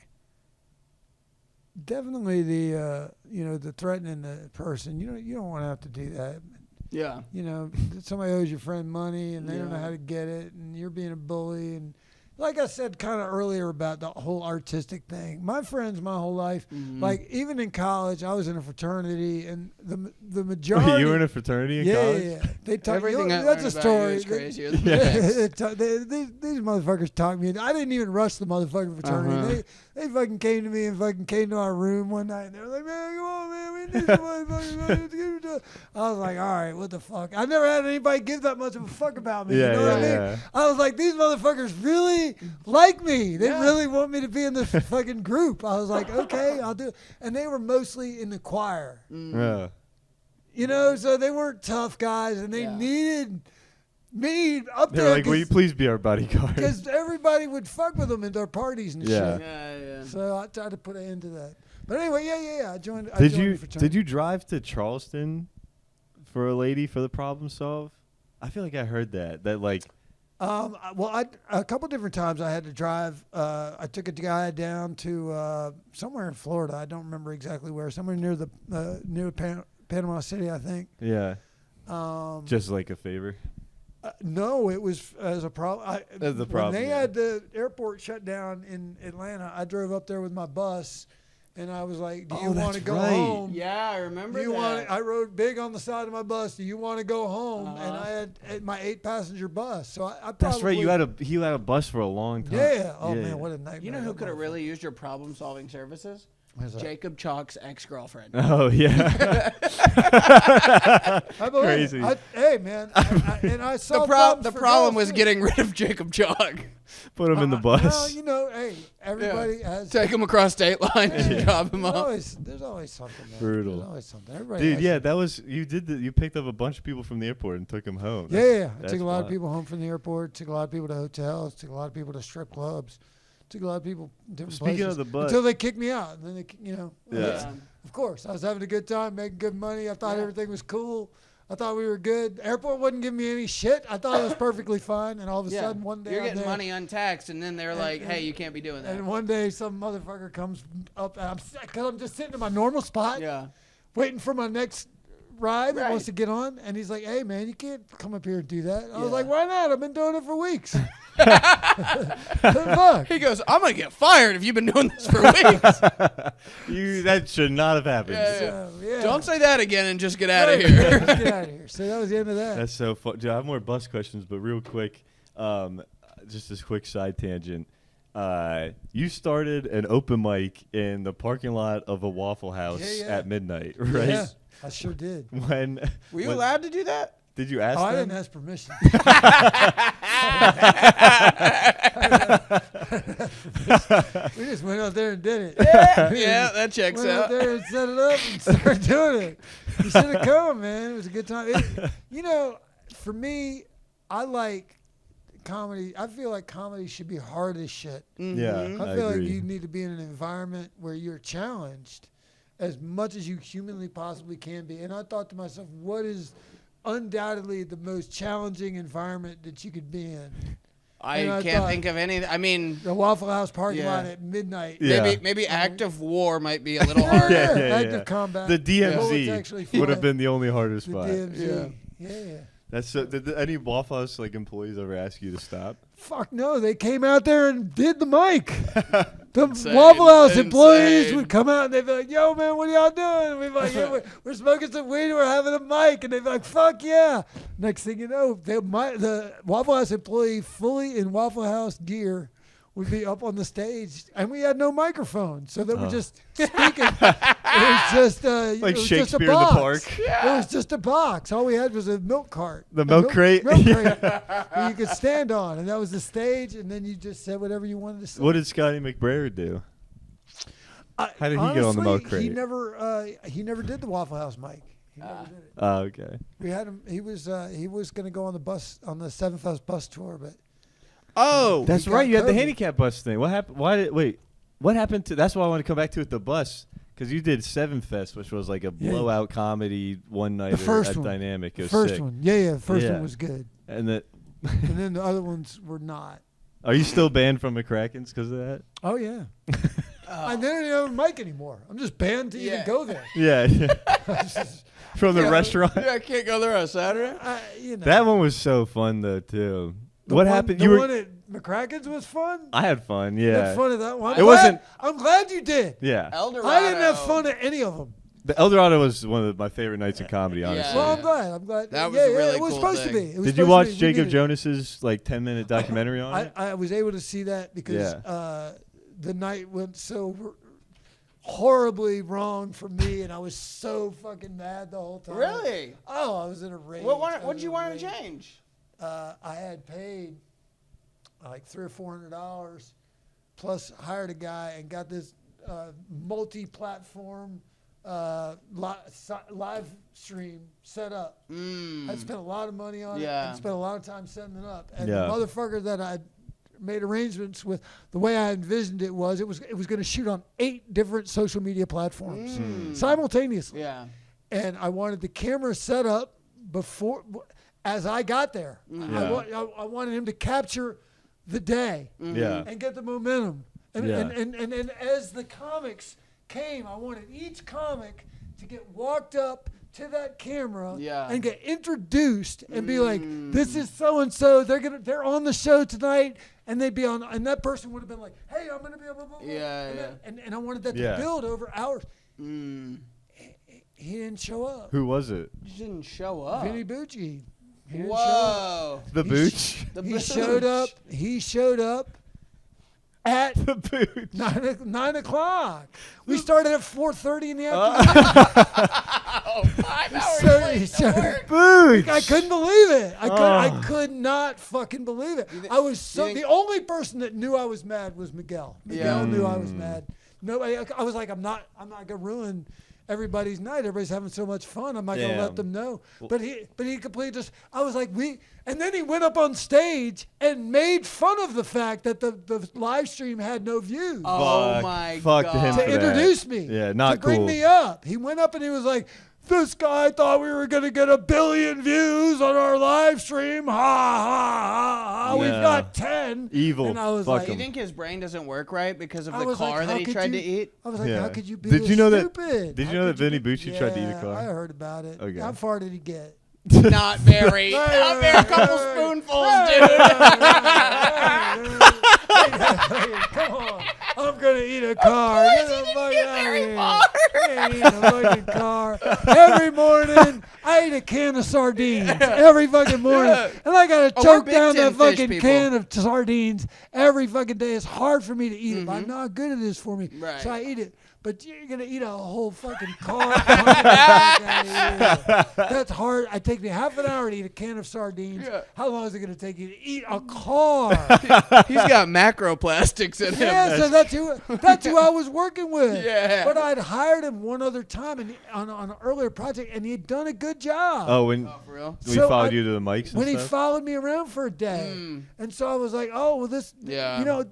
Definitely the threatening the person. You don't want to have to do that. Yeah. Somebody owes your friend money and they don't know Yeah. how to get it, and you're being a bully. And like I said kind of earlier about the whole artistic thing, my friends my whole life, like even in college, I was in a fraternity, and the majority. You were in a fraternity in yeah, college? yeah. They talk, Everything I that's learned a about story. you is crazier than These motherfuckers talk me. I didn't even rush the motherfucking fraternity. Uh-huh. They fucking came to me and fucking came to our room one night, and they were like, man, come on, man, we need some motherfucking money. I was like, all right, what the fuck? I never had anybody give that much of a fuck about me. Yeah, you know what I yeah, mean? yeah. I was like, these motherfuckers really like me. They Yeah. really want me to be in this fucking group. I was like, okay, I'll do it. And they were mostly in the choir. Yeah. So they weren't tough guys, and they Yeah. needed me up They're there like, will you please be our bodyguard? because everybody would fuck with them at their parties and Yeah. shit. Yeah. So I tried to put an end to that. But anyway, yeah. I joined. I Did joined you the fraternity. did you drive to Charleston for a lady for the problem solve? I feel like I heard that like Well, a couple different times I had to drive. I took a guy down to somewhere in Florida. I don't remember exactly where. Somewhere near the Panama City, I think. yeah, just like a favor. No, it was as a problem. As a problem, When they yeah. had the airport shut down in Atlanta, I drove up there with my bus, and I was like, "Do you want that's to go right. home? Yeah, I remember Do you that. want?" I wrote big on the side of my bus. Do you want to go home? And Uh-huh. I had my 8-passenger bus, so I probably That's right. You had a bus for a long time. yeah. Oh man, what a nightmare! You know who that could have motherfucker- really used your problem-solving services? Who's that? Jacob Chalk's ex-girlfriend. Oh yeah. I believe it. Crazy. Hey man, and I saw The problems the for problem girls, was too. getting rid of Jacob Chalk. Put him in the Well, bus. hey, everybody has. Take him across state lines and drop him There's off. always something. Man. Brutal. There's always something. Everybody Dude, has yeah, that was you did. You picked up a bunch of people from the airport and took them home. Yeah. I That's took a lot of wild. people home from the airport. Took a lot of people to hotels. Took a lot of people to strip clubs. Took a lot of people different Speaking places of the bus, until they kicked me out. And then they, Yeah. of course, I was having a good time, making good money. I thought Yeah. everything was cool. I thought we were good. The airport wouldn't give me any shit. I thought it was perfectly fine. And all of a sudden, one day you're I'm getting there, money untaxed, and then they're like, "Hey, you can't be doing that." and one day some motherfucker comes up, because I'm just sitting in my normal spot, waiting for my next ride that wants to get on, and he's like, "Hey man, you can't come up here and do that." I was like, "Why not? I've been doing it for weeks." Fuck. He goes, "I'm gonna get fired if you've been doing this for weeks." That should not have happened. So, yeah. Don't say that again and just get out of Right, here. just get out of here. So that was the end of that. That's so fun. Dude, I have more bus questions, but real quick, just this quick side tangent. You started an open mic in the parking lot of a Waffle House at midnight, right? Yeah, I sure did. Were you allowed to do that? Did you ask Oh, I them? didn't ask permission. We just went out there and did it. Yeah, that checks Went out out. there and set it up and started doing it. You should have come, man. It was a good time. For me, I like comedy. I feel like comedy should be hard as shit. Yeah, I feel like agree. you need to be in an environment where you're challenged as much as you humanly possibly can be. And I thought to myself, what is undoubtedly the most challenging environment that you could be in? I can't think of any. I mean, The Waffle House parking lot at midnight. Yeah. maybe Act of War might be a little hard. Active combat. The Bullets actually DMZ would have fly. been the only hardest The spot. DMZ. Yeah. That's so. Did any Waffle House employees ever ask you to stop? Fuck no, they came out there and did the mic. The Insane. Waffle House employees Insane. would come out and they'd be like, "Yo, man, what are y'all doing?" And we'd be like, "Yeah, we're smoking some weed. We're having a mic." And they'd be like, "Fuck yeah!" Next thing you know, the Waffle House employee, fully in Waffle House gear, would be up on the stage, and we had no microphone, so they were just speaking. It was just Like it was Shakespeare just a in the box. park. It was just a box. All we had was a milk cart. The milk crate? Milk crate that you could stand on, and that was the stage. And then you just said whatever you wanted to say. What did Scotty McBrayer do? How did he get on the milk crate? He never did the Waffle House mic. He never did it. Oh, okay. We had him. He was going to go on the bus on the 7th House bus tour, but Oh, That's He got right. You had the COVID. handicap bus thing. What happened? What happened to? That's why I want to come back to it. The bus, because you did Seven Fest, which was like a blowout comedy one night first at one. Dynamic. It was first sick. one, the first Yeah. one was good, And that. and then the other ones were not. Are you still banned from McCracken's because of that? Oh yeah. I didn't have a mic anymore. I'm just banned to even go there. Yeah. From the restaurant. Yeah, I can't go there on Saturday. That one was so fun though too. What happened? The You one were. at McCracken's was fun. I had fun. You had Yeah. fun at that one. It wasn't- I'm glad you did. Yeah. Eldorado. I didn't have fun at any of them. The Eldorado was one of my favorite nights of comedy. Honestly. Well, I'm glad. That was a really it was cool supposed thing. to be. It was Did you supposed watch to be. We Jacob needed it. Jonas's 10-minute documentary on it? I was able to see that because the night went so horribly wrong for me, and I was so fucking mad the whole time. Really? Oh, I was in a rage. What did you want to change? I had paid like $300 or $400, plus hired a guy and got this multi-platform live stream set up. I spent a lot of money on it and spent a lot of time setting it up. And the motherfucker that I made arrangements with, the way I envisioned it was going to shoot on 8 different social media platforms simultaneously. Yeah. And I wanted the camera set up as I got there. I wanted him to capture the day and get the momentum. And as the comics came, I wanted each comic to get walked up to that camera and get introduced and be like, "This is so and so. They're on the show tonight," and they'd be on, and that person would have been like, "Hey, I'm gonna be able to." And I wanted that to build over hours. He didn't show up. Who was it? You didn't show up. Vinny Bucci. He didn't show Whoa. The Booch. He showed up. He showed up at The Booch. 9 o'clock. We started at 4:30 in the afternoon. 5 hours late to work. Booch. I couldn't believe it. I could not fucking believe it. I was the only person that knew I was mad was Miguel. Miguel knew I was mad. Nobody. I was like, I'm not gonna ruin everybody's night. Everybody's having so much fun. I'm not gonna let them know. But he completely just. I was like, and then he went up on stage and made fun of the fact that the live stream had no views. Oh my Fuck God. him To for introduce that. me. Yeah, not to bring cool. me up. He went up and he was like, this guy thought we were going to get 1 billion views on our live stream. Ha, ha, ha, ha. We've got 10. Evil. And I was Fuck like, Do you think his brain doesn't work right because of I the was like, car how that he could tried you- to eat? I was like, how could you be Did this you know that- stupid? did you How know that could Vinny be- Bucci tried to eat a car? I heard about it. Okay. How far did he get? Not very. Not very. A couple spoonfuls, dude. Come on. I'm going to eat a car. Get the fuck out of here. I ain't eating a fucking car. Every morning, I eat a can of sardines. Every fucking morning. And I got to Oh, choke we're down big that tin fish fucking people. can of sardines every fucking day. It's hard for me to eat it, but I know how good it is for me. Right. So I eat it. But you're going to eat a whole fucking car. Get the fuck outta here. That's hard. It takes me half an hour to eat a can of sardines. Yeah. How long is it going to take you to eat a car? He's got macroplastics in him. Yeah, so that's who I was working with. Yeah. But I'd hired him one other time on an earlier project, and he had done a good job. Oh, when Oh, for real? we So followed you to the mics and when he stuff? followed me around for a day. And so I was like, oh, well, this, Yeah. you know,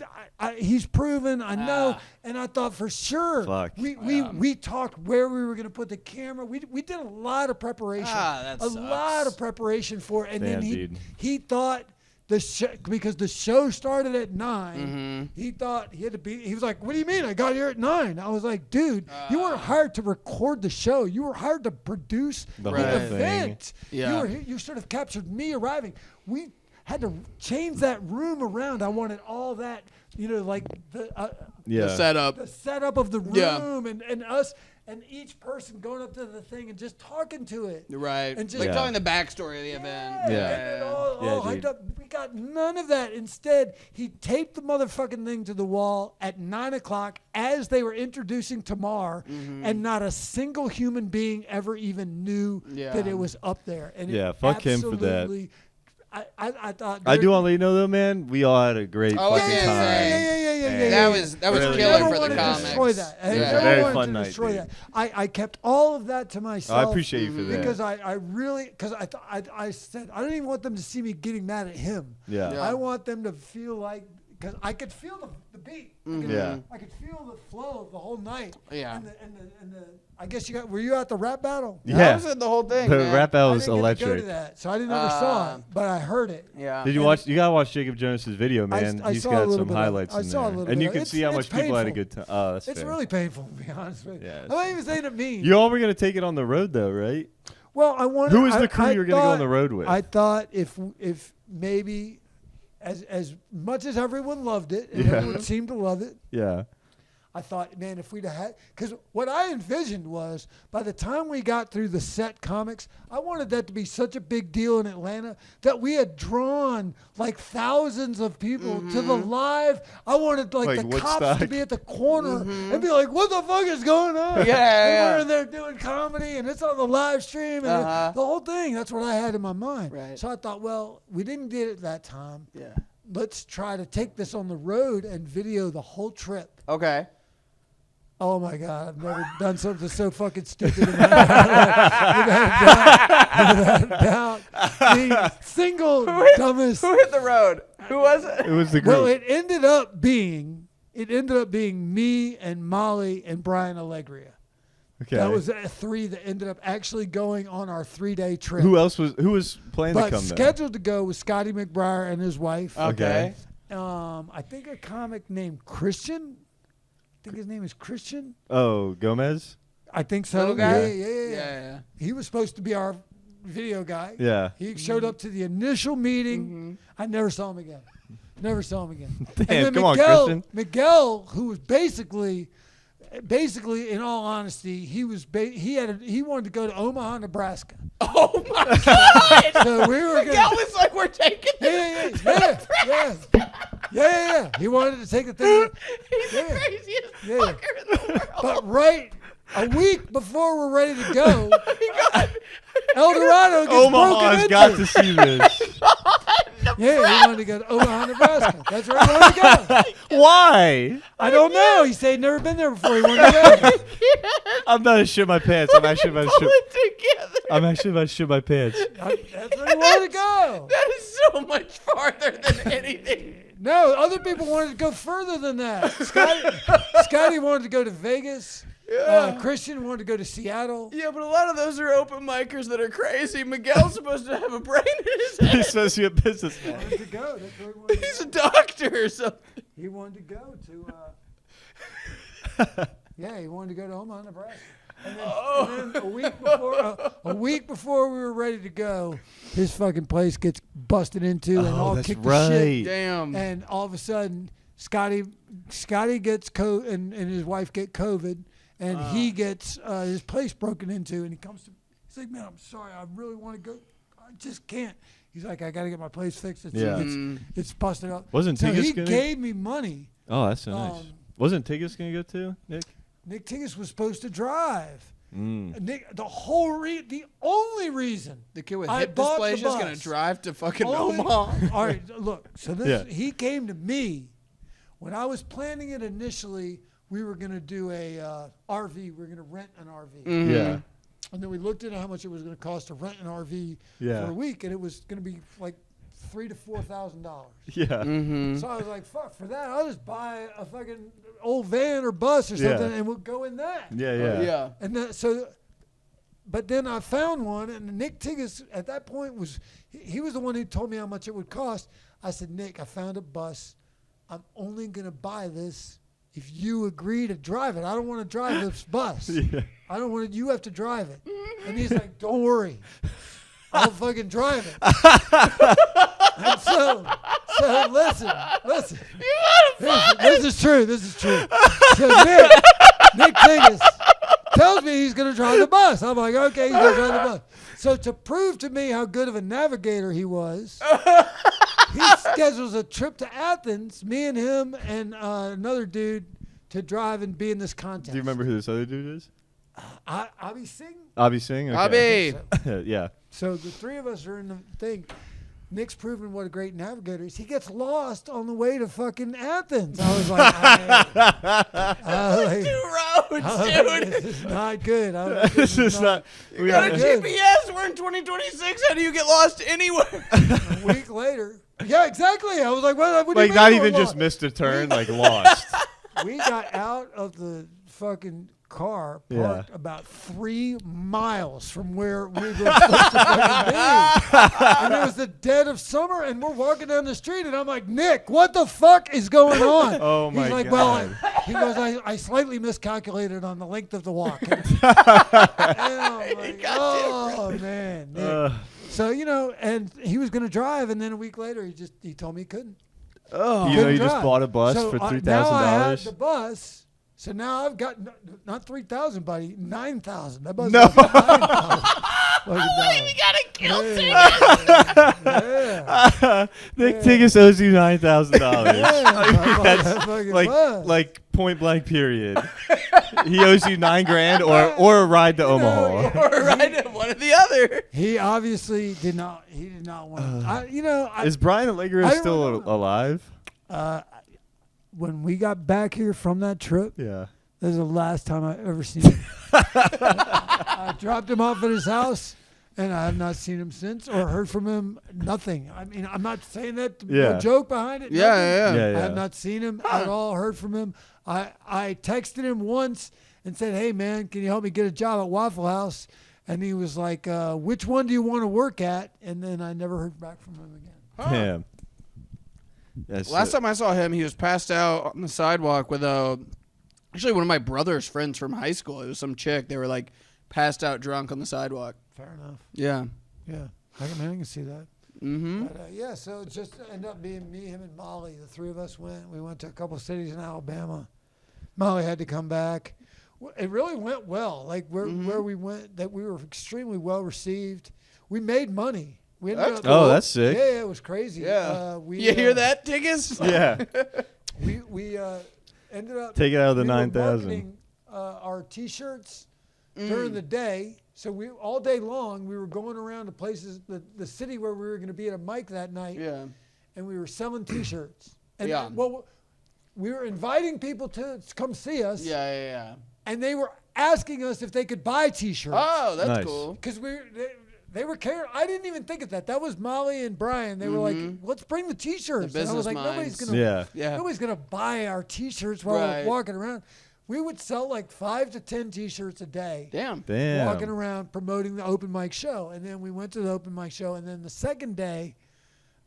he's proven, I know. Ah. And I thought for sure, Fuck. we talked where we were going to put the camera. We did a lot of preparation. That a sucks. lot of preparation for it. And Damn, then dude. he thought, because the show started at 9, Mm-hmm. he thought he had to be. He was like, "What do you mean? I got here at 9." I was like, "Dude, you weren't hired to record the show. You were hired to produce The the whole event. Yeah. You sort of captured me arriving. We had to change that room around. I wanted all that, you know, like the Yeah. The setup. the setup of the room Yeah. and us and each person going up to the thing and just talking to it. Right. And just- like Yeah. telling the backstory of the event. Yeah. And all Yeah, hyped dude. up. We got none of that. Instead, he taped the motherfucking thing to the wall at 9 o'clock as they were introducing Tamar, and not a single human being ever even knew Yeah. that it was up there. And Yeah, it fuck him for that. absolutely- I thought I do want to let you know, though, man, we all had a great Oh, fucking yeah, time. yeah. That was Really killer Never for the wanted to comics. destroy that. I Yeah. It was a never very wanted fun to night, destroy dude. that. I kept all of that to myself. I appreciate you for that. Because I really, because I said, I don't even want them to see me getting mad at him. Yeah. Yeah. I want them to feel like, because I could feel the beat. Yeah. I could feel the flow of the whole night. Yeah. And the I guess were you at the rap battle? Yeah. That was in the whole thing, The man. rap battle I was didn't get to go electric. to that, so I never saw it, but I heard it. Yeah. Did you watch? You gotta watch Jacob Jonas's video, man. I He's saw a got little some bit of it. highlights I in saw a there, little and bit you of can it. see how much It's people had a painful. good time. Oh, that's It's fair. really painful, to be honest with you. Yeah, I'm not even saying it mean. You all were gonna take it on the road, though, right? Well, I wanted. Who was the I- crew I you were gonna go on thought- the road with? I thought if maybe as much as everyone loved it and Yeah. everyone seemed to love it, Yeah. I thought, man, if we'd have had, because what I envisioned was by the time we got through the set comics, I wanted that to be such a big deal in Atlanta that we had drawn like thousands of people to the live. I wanted like the cops to Woodstock. be at the corner and be like, what the fuck is going on? Yeah, yeah. And we're in there doing comedy and it's on the live stream and the whole thing. That's what I had in my mind. Right. So I thought, well, we didn't get it that time. Yeah. Let's try to take this on the road and video the whole trip. Okay. Oh my God, I've never done something so fucking stupid in my life. Without doubt. The single dumbest. Who hit the road? Who was it? It was the group. Well, it ended up being me and Molly and Brian Allegria. okay. That was 3 that ended up actually going on our 3-day trip. Who was planning But to come? scheduled to go was Scotty McBriar and his wife. Okay. I think a comic named Christian. I think his name is Christian. Oh, Gomez. I think so. Little guy? Yeah. He was supposed to be our video guy. Yeah. He showed up to the initial meeting. I never saw him again. Damn, and then come on, Christian. Miguel, who was basically, in all honesty, he wanted to go to Omaha, Nebraska. Oh my God! So we were Miguel going. was like, we're taking this. Yeah. He wanted to take the thing. He's Yeah. the craziest Yeah. fucker in the world. But right a week before we're ready to go, El Dorado gets Omaha's broken got into. to see this. Yeah, he wanted to go to Omaha, Nebraska. That's where he wanted to go. Why? I don't know. He said he'd never been there before. He wanted to go. I'm about to shit my pants. I'm actually about to Pull shit. it together. I'm actually about to shit my pants. That's where he wanted to go. That is so much farther than anything. No, other people wanted to go further than that. Scotty wanted to go to Vegas. Yeah. Christian wanted to go to Seattle. Yeah, but a lot of those are open micers that are crazy. Miguel's supposed to have a brain in his head. He's supposed to be a businessman. He wanted to go. That's where he wanted to He's go. a doctor or something. He wanted to go to. Yeah, he wanted to go to Omaha, Nebraska. And then a week before we were ready to go, his fucking place gets busted into and all that's kicked right. to shit. Damn. And all of a sudden, Scotty gets and his wife get COVID, and he gets his place broken into, and he comes to. He's like, man, I'm sorry, I really want to go, I just can't. He's like, I got to get my place fixed. It's busted up. Wasn't so Tigges he gonna- gave me money. Oh, that's so nice. Wasn't Tigges going to go too, Nick? Nick Tigges was supposed to drive. Mm. The only reason The kid with I hip bought the dysplasia is going bus. to drive to fucking Only- Omaha. All right, look. So he came to me when I was planning it initially. We were going to do a RV. We were going to rent an RV. Mm-hmm. Yeah. And then we looked at how much it was going to cost to rent an RV Yeah. for a week, and it was going to be like $3,000 to $4,000. Yeah. Mm-hmm. So I was like, fuck, for that, I'll just buy a fucking old van or bus or something, and we'll go in that. Yeah. Yeah. And but then I found one, and Nick Tigges at that point he was the one who told me how much it would cost. I said, Nick, I found a bus. I'm only going to buy this if you agree to drive it. I don't want to drive this bus. Yeah. I don't want you have to drive it. And he's like, don't worry. I'll fucking drive it. And so listen. This is true. So Nick Tigges tells me he's going to drive the bus. I'm like, okay, he's going to drive the bus. So to prove to me how good of a navigator he was, he schedules a trip to Athens, me and him and another dude, to drive and be in this contest. Do you remember who this other dude is? Abhi Singh? Abhi Singh? Okay. Abhi. Yeah. So the three of us are in the thing. Nick's proven what a great navigator is. He gets lost on the way to fucking Athens. I was like, Two roads, dude. This is not good. This is not. You got a GPS. We're in 2026. How do you get lost anywhere? A week later. Yeah, exactly. I was like, what do you Like, mean not we're even just lost? missed a turn, like lost. We got out of the fucking car, parked about 3 miles from where we were supposed to fucking be. And it was the dead of summer, and we're walking down the street, and I'm like, Nick, what the fuck is going on? Oh, my He's like, God. he goes, I slightly miscalculated on the length of the walk. And I'm like, oh, man, Nick. So, and he was going to drive, and then a week later, he told me he couldn't. Oh. You just drive. bought a bus So, for $3,000. now I have the bus. So now I've got not 3,000, buddy, 9,000. That bus No. is $9,000. We gotta kill Yeah. Nick Tigges owes you $9,000. That's like point blank period. He owes you $9,000 or a ride to Omaha. Or right, one or the other. He obviously did not. He did not want. Is Brian Allegro I still don't know. alive? When we got back here from that trip, Yeah. this is the last time I ever seen him. I dropped him off at his house, and I have not seen him since or heard from him. Nothing. I mean, I'm not saying that to be a joke behind it. Yeah. Yeah. I have not seen him at all, heard from him. I texted him once and said, hey, man, can you help me get a job at Waffle House? And he was like, which one do you want to work at? And then I never heard back from him again. Damn. Last time I saw him, he was passed out on the sidewalk with actually one of my brother's friends from high school. It was some chick. They were like passed out drunk on the sidewalk. Fair enough. Yeah. Yeah. I can see that. Mm-hmm. But, so it just ended up being me, him, and Molly. The three of us went. We went to a couple of cities in Alabama. Molly had to come back. It really went well. Like where we went, that we were extremely well received. We made money. We ended up, Oh, that's sick. Yeah, it was crazy. Yeah. We, You hear that, Tigges? Yeah. We ended up Take it out of the we were 9,000. marketing, our T-shirts during the day. So we all day long we were going around to places, the city where we were going to be at a mic that night. Yeah. And we were selling T-shirts. And Yeah. well, we were inviting people to come see us. Yeah. And they were asking us if they could buy T-shirts. Oh, that's Nice. cool. Because they were caring. I didn't even think of that. That was Molly and Brian. They were like, "Let's bring the T-shirts." The and I was like, business minds. "Nobody's Yeah. gonna buy our T-shirts while Right. we're walking around." we would sell like 5 to 10 T-shirts a day. Damn. Walking around promoting the open mic show. And then we went to the open mic show. And then the second day,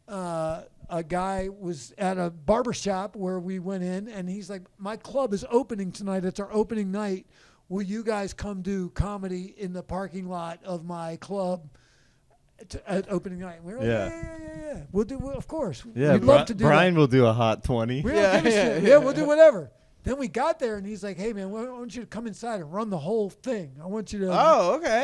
a guy was at a barbershop where we went in, and he's like, my club is opening tonight. It's our opening night. Will you guys come do comedy in the parking lot of my club at opening night? And we were like, yeah. We'll do, of course. Yeah, We'd love to do Brian that. will do a hot 20. We don't give a shit. Yeah, we'll do whatever. Then we got there, and he's like, hey, man, I want you to come inside and run the whole thing. I want you to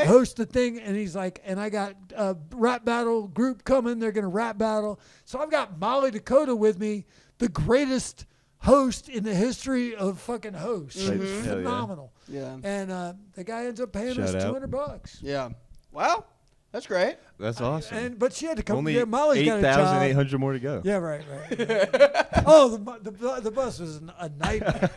host the thing. And he's like, and I got a rap battle group coming. They're going to rap battle. So I've got Molly Dakota with me, the greatest host in the history of fucking hosts. Mm-hmm. Phenomenal. Yeah. And the guy ends up paying us $200. Yeah. Well, that's great. That's awesome. But she had to come. Only yeah, Molly's got a job. 8,800 more to go. Yeah, right. Oh, the bus was a nightmare.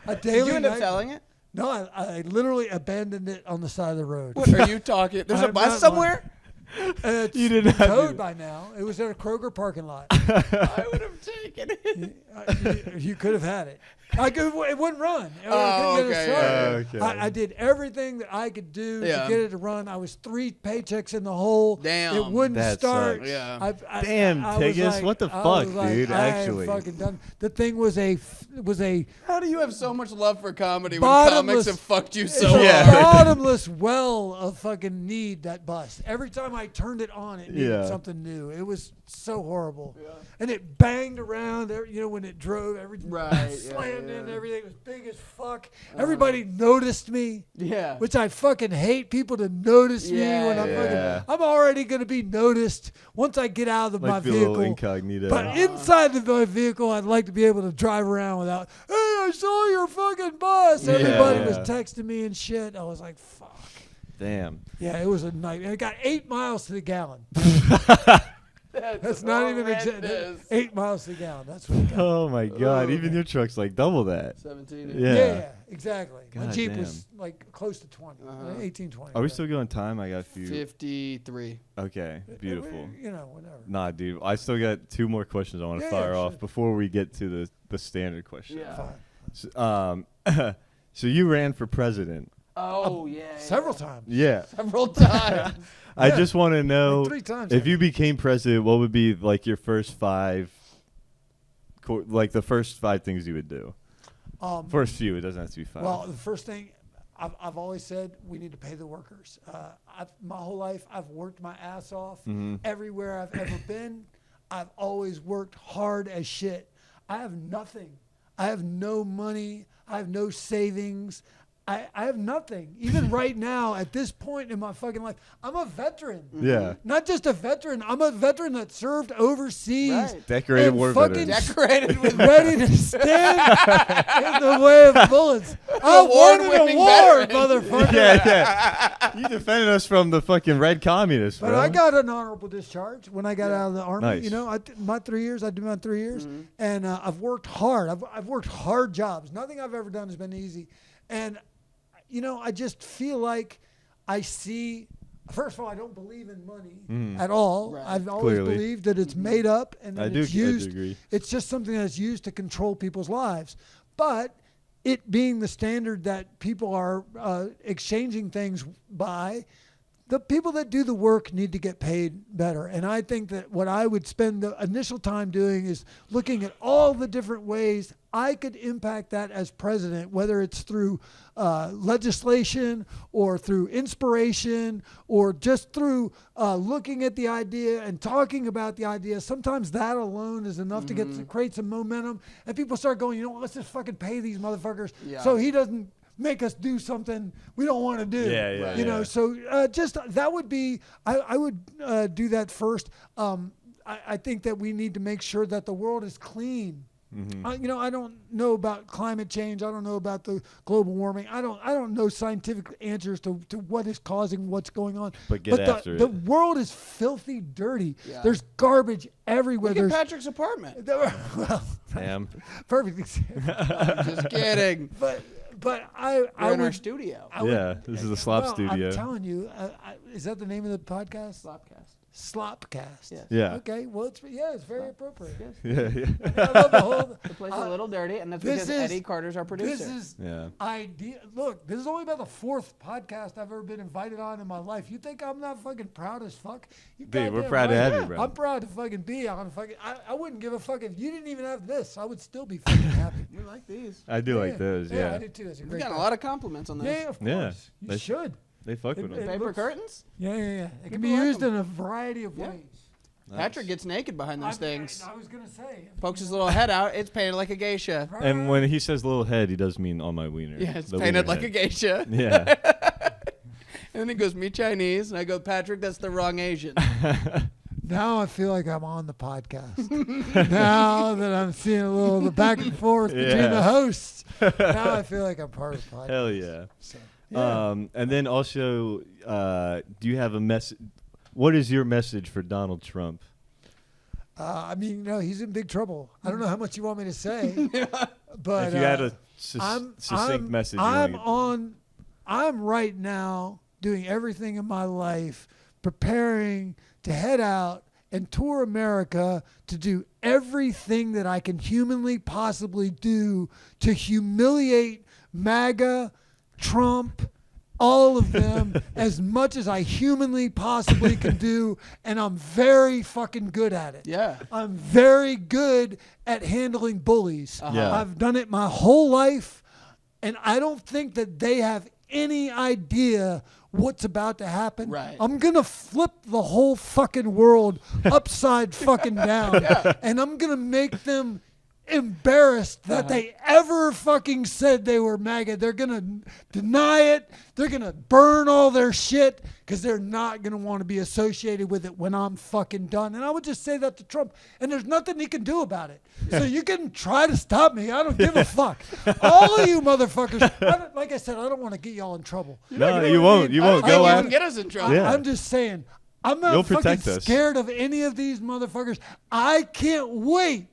A daily Did you end up nightmare. selling it? No, I literally abandoned it on the side of the road. What are you talking? There's a bus somewhere? It's You didn't have towed to. by now. It was at a Kroger parking lot. I would have taken it. You could have had it. It wouldn't run. Oh, I couldn't get it started. okay. I did everything that I could do to get it to run. I was 3 paychecks in the hole. Damn. It wouldn't That start. sucks. Yeah. Damn, I was Tigges, like- what the I fuck, was like, dude, I am actually. fucking done. The thing was a How do you have so much love for comedy when Bottomless- comics have fucked you it's so a hard? bottomless well of fucking need, that bus. Every time I turned it on, it needed something new. It was so horrible. Yeah. And it banged around, when it drove, everything Right, slammed in, yeah. everything was big as fuck. Everybody noticed me, Yeah. which I fucking hate people to notice me when I'm Yeah. fucking. I'm already going to be noticed once I get out of my Like the little vehicle. incognito. But inside of my vehicle, I'd like to be able to drive around without, hey, I saw your fucking bus. Everybody was texting me and shit. I was like, fuck. Damn. Yeah, it was a nightmare. It got 8 miles to the gallon. That's That's not even horrendous. 8 miles to the gallon. That's what it got. Oh my God! Oh. Even your truck's like double that. 17. Yeah. Exactly. My God Jeep damn. was like close to 20, 18, 20. Are we still going time? I got a few. 53. Okay, beautiful. Whatever. Nah, dude, I still got 2 more questions I want to fire off before we get to the standard question. Yeah. Fine. So, so you ran for president. Oh, yeah. Several times. Yeah. Several times. I just want to know Like 3 times. if you became president, what would be like your first 5, like the first 5 things you would do? First few. It doesn't have to be 5. Well, the first thing I've always said, we need to pay the workers. My whole life, I've worked my ass off. Everywhere I've ever been, I've always worked hard as shit. I have nothing. I have no money. I have no savings. I have nothing. Even right now, at this point in my fucking life, I'm a veteran. Yeah. Not just a veteran. I'm a veteran that served overseas. Right. Decorated and war fucking veteran. Decorated with ready to stand in the way of bullets. I won an Award-winning award, veteran. motherfucker. Yeah. You defended us from the fucking red communists, But bro. I got an honorable discharge when I got out of the army. Nice. You know, I did my 3 years, and I've worked hard. I've worked hard jobs. Nothing I've ever done has been easy, and I just feel like I see. First of all, I don't believe in money at all. Right. I've always Clearly. believed that it's made up and that I it's do used. agree. It's just something that's used to control people's lives. But it being the standard that people are exchanging things by, the people that do the work need to get paid better. And I think that what I would spend the initial time doing is looking at all the different ways I could impact that as president, whether it's through legislation or through inspiration or just through looking at the idea and talking about the idea. Sometimes that alone is enough to create some momentum. And people start going, you know what, let's just fucking pay these motherfuckers so he doesn't make us do something we don't want to do. So just that would be, I would do that first. I think that we need to make sure that the world is clean. I don't know about climate change. I don't know about the global warming. I don't know scientific answers to what is causing what's going on. But get after the it. world is filthy dirty. Yeah. There's garbage everywhere. Look at Patrick's apartment. Well, Damn. perfect example. Just kidding. But I We're in our would. studio. I would- Yeah, this is the Slop well, Studio. I'm telling you, is that the name of the podcast? SlopCast. SlopCast. Yes. Yeah. Okay, well, it's very appropriate. Yeah. Yeah. I love the whole. The place is a little dirty, and that's this because is- Eddie Carter's our producer. This is Yeah. idea. Look, this is only about the 4th podcast I've ever been invited on in my life. You think I'm not fucking proud as fuck? You Dude, we're goddamn proud to right. have you, bro. I'm proud to fucking be on fucking. I wouldn't give a fuck if you didn't even have this. I would still be fucking happy. We like these. I do like those. I Yeah. do too. That's a We great. got a guy. lot of compliments on this. Yeah, of course. Yeah. You They- should. They fuck with It- them. Paper looks- curtains? Yeah. It can People be like used them. in a variety of Yeah. ways. Patrick gets naked behind those things. I was gonna say. Pokes his little head out. It's painted like a geisha. And when he says little head, he does mean on my wiener. Yeah, it's The painted wiener like a head. geisha. Yeah. And then he goes, me Chinese. And I go, Patrick, that's the wrong Asian. Now I feel like I'm on the podcast. Now that I'm seeing a little the back and forth between Yeah. the hosts, now I feel like I'm part of the podcast. Hell yeah. So, yeah. And then also, do you have a message? What is your message for Donald Trump? I mean, he's in big trouble. I don't know how much you want me to say, but If you had a I'm succinct message, you I'm wanna get- I'm right now doing everything in my life, preparing to head out and tour America to do everything that I can humanly possibly do to humiliate MAGA, Trump, all of them as much as I humanly possibly can do, and I'm very fucking good at it. Yeah. I'm very good at handling bullies. Yeah. I've done it my whole life, and I don't think that they have any idea what's about to happen. Right. I'm going to flip the whole fucking world upside fucking down, and I'm going to make them embarrassed that they ever fucking said they were MAGA. They're going to deny it. They're going to burn all their shit because they're not going to want to be associated with it when I'm fucking done. And I would just say that to Trump, and there's nothing he can do about it. So you can try to stop me. I don't give a fuck. All of you motherfuckers, like I said, I don't want to get y'all in trouble. No, You you know what I won't. mean? You I won't don't go You think at can get us in trouble. Yeah. I'm just saying, I'm not You'll fucking protect us. scared of any of these motherfuckers. I can't wait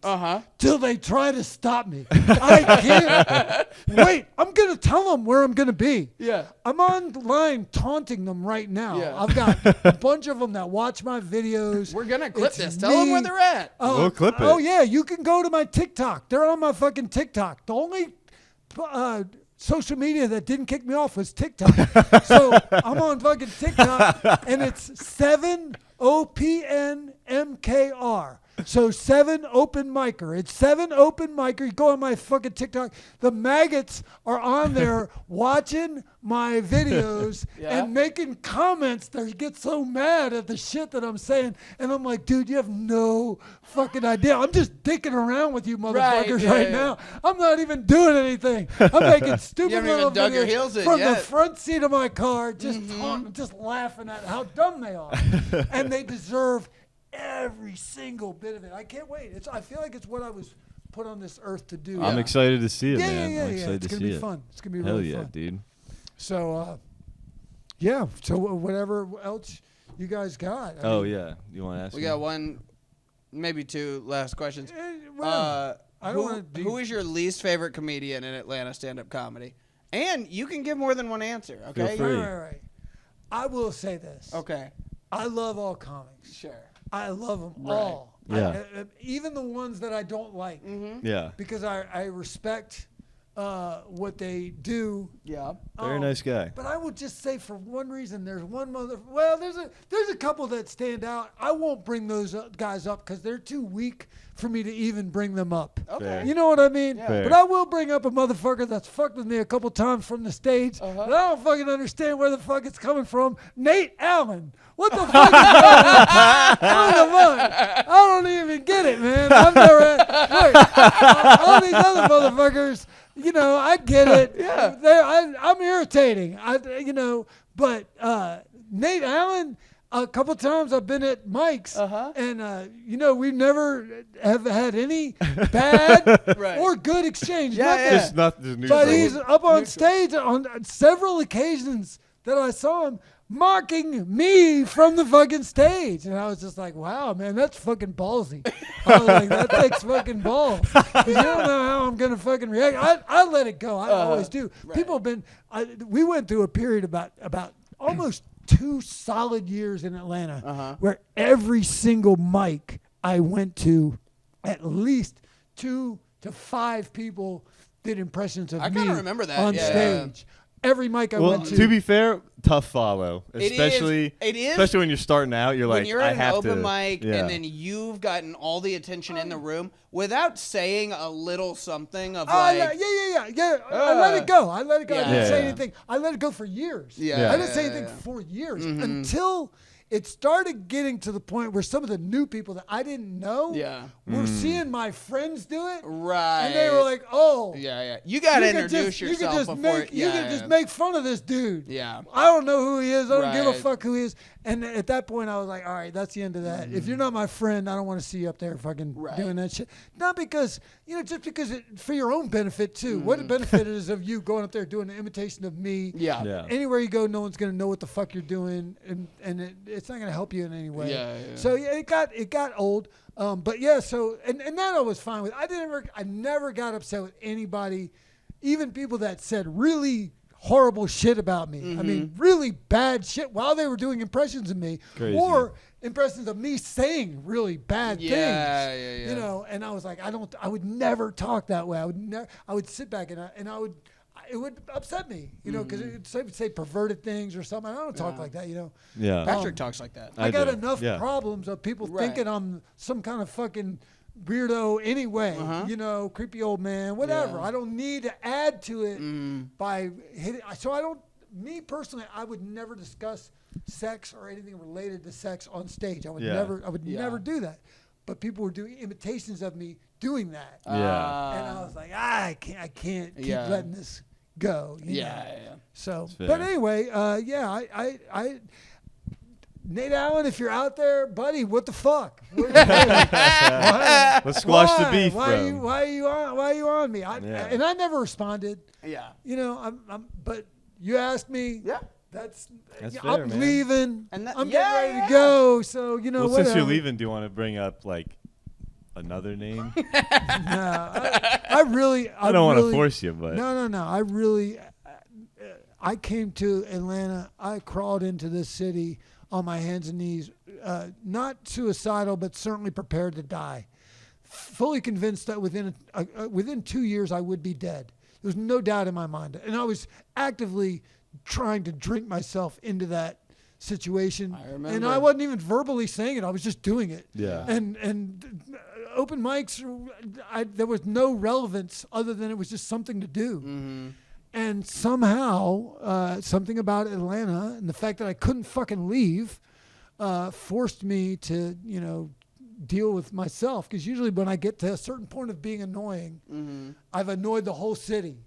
till they try to stop me. I can't wait. I'm going to tell them where I'm going to be. Yeah. I'm online taunting them right now. Yeah. I've got a bunch of them that watch my videos. We're going to clip It's this. Tell them where me. they're at. We'll clip it. Oh, yeah. You can go to my TikTok. They're on my fucking TikTok. The only social media that didn't kick me off was TikTok. So I'm on fucking TikTok, and it's 7OPNMKR. So 7 open micer. It's 7 open micer. You go on my fucking TikTok. The maggots are on there watching my videos and making comments. They get so mad at the shit that I'm saying. And I'm like, dude, you have no fucking idea. I'm just dicking around with you motherfuckers right now. I'm not even doing anything. I'm making stupid haven't little even dug your videos heels in from the yet. front seat of my car, just taunting, just laughing at how dumb they are. And they deserve every single bit of it. I can't wait. I feel like it's what I was put on this earth to do. I'm excited to see it, man. Yeah. I'm excited It's to gonna see be it. fun. It's gonna be Hell really yeah, fun. dude. So, yeah. So whatever else you guys got. I Oh mean, yeah, you want to ask? We me? got one, maybe two last questions. well, I don't wanna Who is your least favorite comedian in Atlanta stand-up comedy? And you can give more than one answer, okay? Feel free. right. I will say this. Okay. I love all comics. Sure. I love them Right. all. Yeah. Even the ones that I don't like. Yeah, Because I respect what they do. Yeah. very nice guy. But I will just say for one reason, there's one there's a couple that stand out. I won't bring those guys up because they're too weak for me to even bring them up. Okay. Fair. You know what I mean? Yeah. Fair. But I will bring up a motherfucker that's fucked with me a couple times from the stage. But I don't fucking understand where the fuck it's coming from. Nate Allen. What the fuck is going on? I don't even get it, man. I've never look, all these other motherfuckers, I get it. Yeah. I'm irritating. But Nate Allen, a couple times I've been at Mike's, and we never have had any bad or good exchange. Nothing. Just not just But neutral. he's up on stage on several occasions that I saw him mocking me from the fucking stage. And I was just like, wow, man, that's fucking ballsy. I was like, that takes fucking balls. 'Cause you don't know how I'm going to fucking react. I let it go. I always do. People have been, we went through a period about almost 2 solid years in Atlanta where every single mic I went to, at least 2 to 5 people did impressions of me remember that. on stage. Every mic I went to. To be fair, tough follow, especially It is. especially when you're starting out. You're when like, you're I at an have open to, mic and then you've gotten all the attention in the room without saying a little something of I let it go. I let it go. I didn't say anything. I let it go for years. I didn't say anything for years until it started getting to the point where some of the new people that I didn't know were seeing my friends do it. Right. And they were like, oh. You got to introduce yourself before. You can just make fun of this dude. Yeah. I don't know who he is. I don't give a fuck who he is. And at that point, I was like, all right, that's the end of that. If you're not my friend, I don't want to see you up there fucking doing that shit. Not because, just because for your own benefit, too. What a benefit is of you going up there doing an imitation of me. Yeah. Anywhere you go, no one's going to know what the fuck you're doing. And it's not going to help you in any way. So, it got old. But, so, and that I was fine with. I never got upset with anybody, even people that said really horrible shit about me. I mean, really bad shit while they were doing impressions of me. Crazy. Or impressions of me saying really bad things. Yeah. And I was like, I would never talk that way. I would sit back and it would upset me, because it would say perverted things or something. I don't talk like that, Yeah. Patrick talks like that. I got enough problems of people thinking I'm some kind of fucking weirdo anyway, creepy old man, whatever. I don't need to add to it by hitting. So me personally, I would never discuss sex or anything related to sex on stage. I would never do that. But people were doing imitations of me doing that. And I was like, I can't keep letting this go. You know? So, but anyway, I Nate Allen, if you're out there, buddy, what the fuck? Let's squash the beef, bro. Why are you on me? And I never responded. But you asked me. Yeah. That's fair, I'm man. leaving. I'm getting ready to go. So well, whatever. Since you're leaving, do you want to bring up like another name? I don't want to force you, but no. I came to Atlanta. I crawled into this city on my hands and knees, not suicidal, but certainly prepared to die. Fully convinced that within 2 years I would be dead. There was no doubt in my mind, and I was actively trying to drink myself into that situation. I remember. And I wasn't even verbally saying it. I was just doing it. Yeah. And open mics, there was no relevance other than it was just something to do. And somehow, something about Atlanta and the fact that I couldn't fucking leave forced me to, deal with myself. Because usually when I get to a certain point of being annoying, I've annoyed the whole city.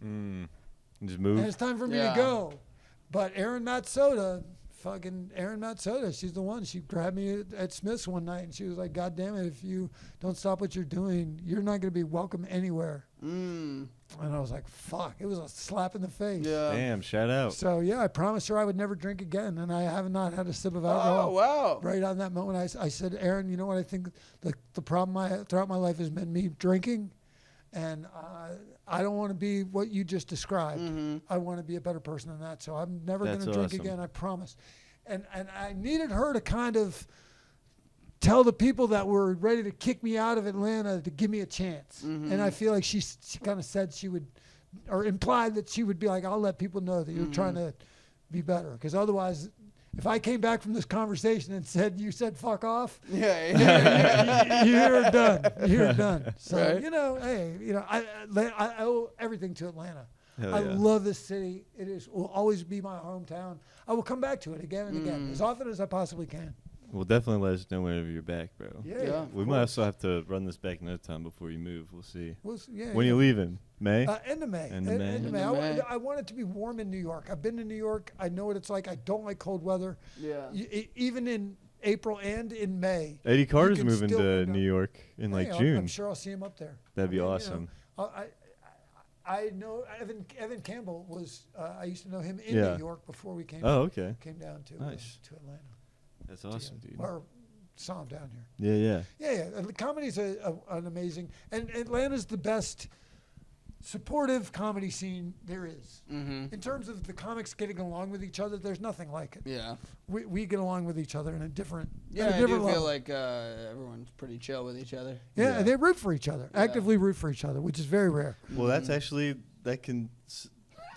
Just move. And it's time for me to go. But Erin Matsoda, she's the one. She grabbed me at Smith's one night and she was like, God damn it, if you don't stop what you're doing, you're not going to be welcome anywhere. And I was like, fuck. It was a slap in the face. Yeah. Damn, shout out. So, I promised her I would never drink again. And I have not had a sip of alcohol. Oh, wow. Right on that moment, I said, Erin, you know what I think the problem throughout my life has been me drinking. And I don't want to be what you just described. I want to be a better person than that. So I'm never going to drink again, I promise. And I needed her to kind of tell the people that were ready to kick me out of Atlanta to give me a chance. And I feel like she kind of said she would, or implied that she would be like, I'll let people know that you're trying to be better. Because otherwise, if I came back from this conversation and said, you said fuck off, you're done. You're done. So, I owe everything to Atlanta. I love this city. Will always be my hometown. I will come back to it again and again, as often as I possibly can. Well, definitely let us know whenever you're back, bro. Yeah. We might also have to run this back another time before you move. We'll see. When you leaving? May? End of May. End of May. I want it to be warm in New York. I've been to New York. I know what it's like. I don't like cold weather. Yeah. Even in April and in May. Eddie Carter's moving to New York in June. I'm sure I'll see him up there. That'd be awesome. I know Evan Campbell was. I used to know him in New York before we came. Came down to Atlanta. That's awesome, dude. Or saw him down here. Yeah. The comedy's an amazing, and Atlanta's the best supportive comedy scene there is. Mm-hmm. In terms of the comics getting along with each other, there's nothing like it. Yeah. We get along with each other in a different Yeah, at a I do different level. feel like everyone's pretty chill with each other. Yeah, Yeah. they root for each other, actively root for each other, which is very rare. Well, that's actually that can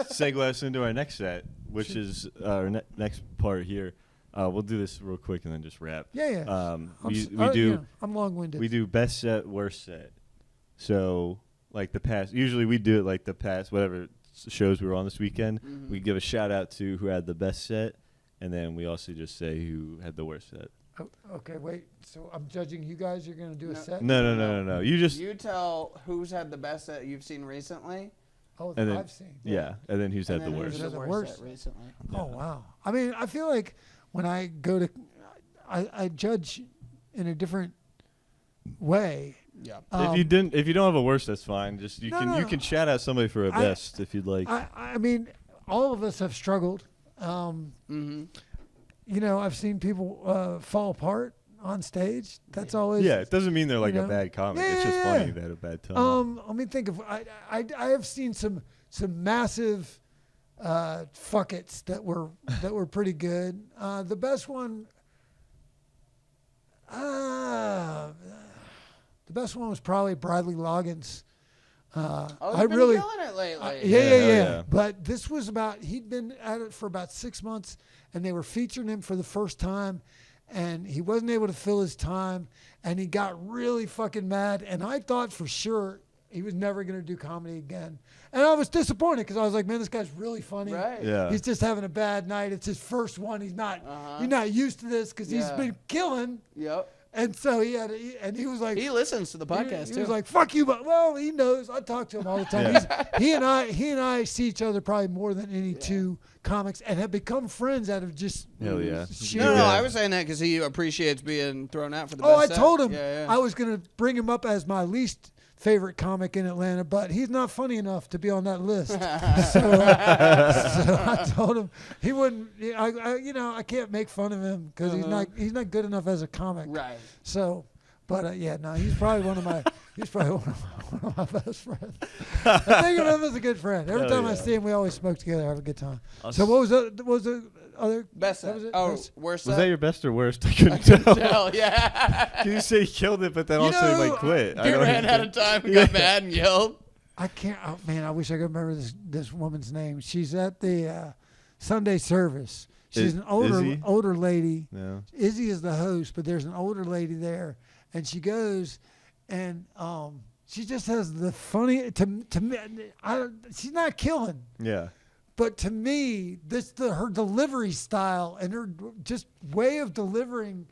segue us into our next set, which is our next part here. We'll do this real quick and then just wrap. Yeah. We You do know, I'm long-winded. we do best set, worst set. So like the past, usually we do it like the past whatever shows we were on this weekend. Mhm. We give a shout out to who had the best set, and then we also just say who had the worst set. Oh, okay, wait. So I'm judging you guys. You're gonna do a No. set. No. You just You tell who's had the best set you've seen recently. Oh, and that then- I've seen. yeah, and then who's and had the then worst. who's Who's had the had the worst worst? set recently. Oh wow. I mean, I feel like when I go to, I judge in a different way. Yeah. If you don't have a worst, that's fine. Just you can shout out somebody for a I- best if you'd like. I mean, all of us have struggled. Mm-hmm. You know, I've seen people fall apart on stage. That's always Yeah, it doesn't mean they're like you a know? bad comic. Yeah, It's just yeah, funny yeah. they had a bad time. I mean, think of I have seen some massive fuck it's that were pretty good. The best one, the best one was probably Bradley Loggins. Oh, I he's been really, killing it lately. yeah. yeah. But this was he'd been at it for about 6 months, and they were featuring him for the first time, and he wasn't able to fill his time, and he got really fucking mad, and I thought for sure he was never going to do comedy again. And I was disappointed because I was like, man, this guy's really funny. Right. Yeah. He's just having a bad night. It's his first one. He's not used to this because he's Yeah. been killing. Yep. And so he was like, He listens to the podcast he too. was like, "Fuck you," but well, he knows. I talk to him all the time. Yeah. He and I see each other probably more than any two comics, and have become friends out of just Hell yeah. sheer- no, Yeah. I was saying that because he appreciates being thrown out for the Oh, best I set. told him Yeah. I was gonna bring him up as my least favorite comic in Atlanta, but he's not funny enough to be on that list. so I told him he wouldn't. I can't make fun of him because he's not good enough as a comic. Right. So, but he's probably one of my best friends. I think of him as a good friend. Every Hell time I yeah. see him, we always smoke together, have a good time. I'll So s- what was the other Best that set. was it? Oh, Best- worst set. Was that your best or worst? I couldn't tell. Hell yeah. You say he killed it, but then You also he know, might quit. He ran out of time and got mad and yelled. I can't. Oh, man, I wish I could remember this woman's name. She's at the Sunday service. She's an Izzy? older lady. No. Izzy is the host, but there's an older lady there, and she goes, and she just has the funny to me. She's not killing, Yeah. but to me, her delivery style and her just way of delivering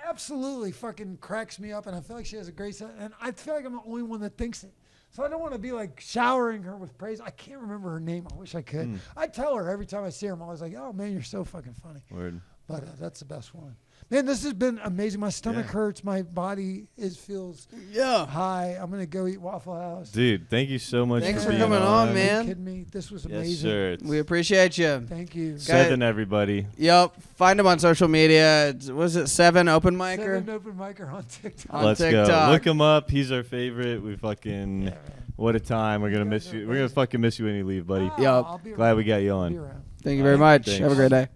absolutely fucking cracks me up, and I feel like she has a great set, and I feel like I'm the only one that thinks it. So I don't want to be like showering her with praise. I can't remember her name. I wish I could. I tell her every time I see her, I'm always like, "Oh man, you're so fucking funny." Word. But that's the best one. Man, this has been amazing. My stomach Yeah. hurts. My body feels Yeah. high. I'm gonna go eat Waffle House. Dude, thank you so much Thanks for for being coming on, Are you man. kidding me? This was Yes, amazing. sir. It's We appreciate you. Thank you. 7 everybody. Yep. Find him on social media. Was it 7 Open Micer? 7 open micer on TikTok. On Let's TikTok. go. Look him up. He's our favorite. We fucking Yeah, man. what a time. We're gonna miss you. We're gonna fucking miss you when you leave, buddy. Yep. I'll be Glad we around. got you I'll be on. around. Thank you very much. Thanks. Have a great day.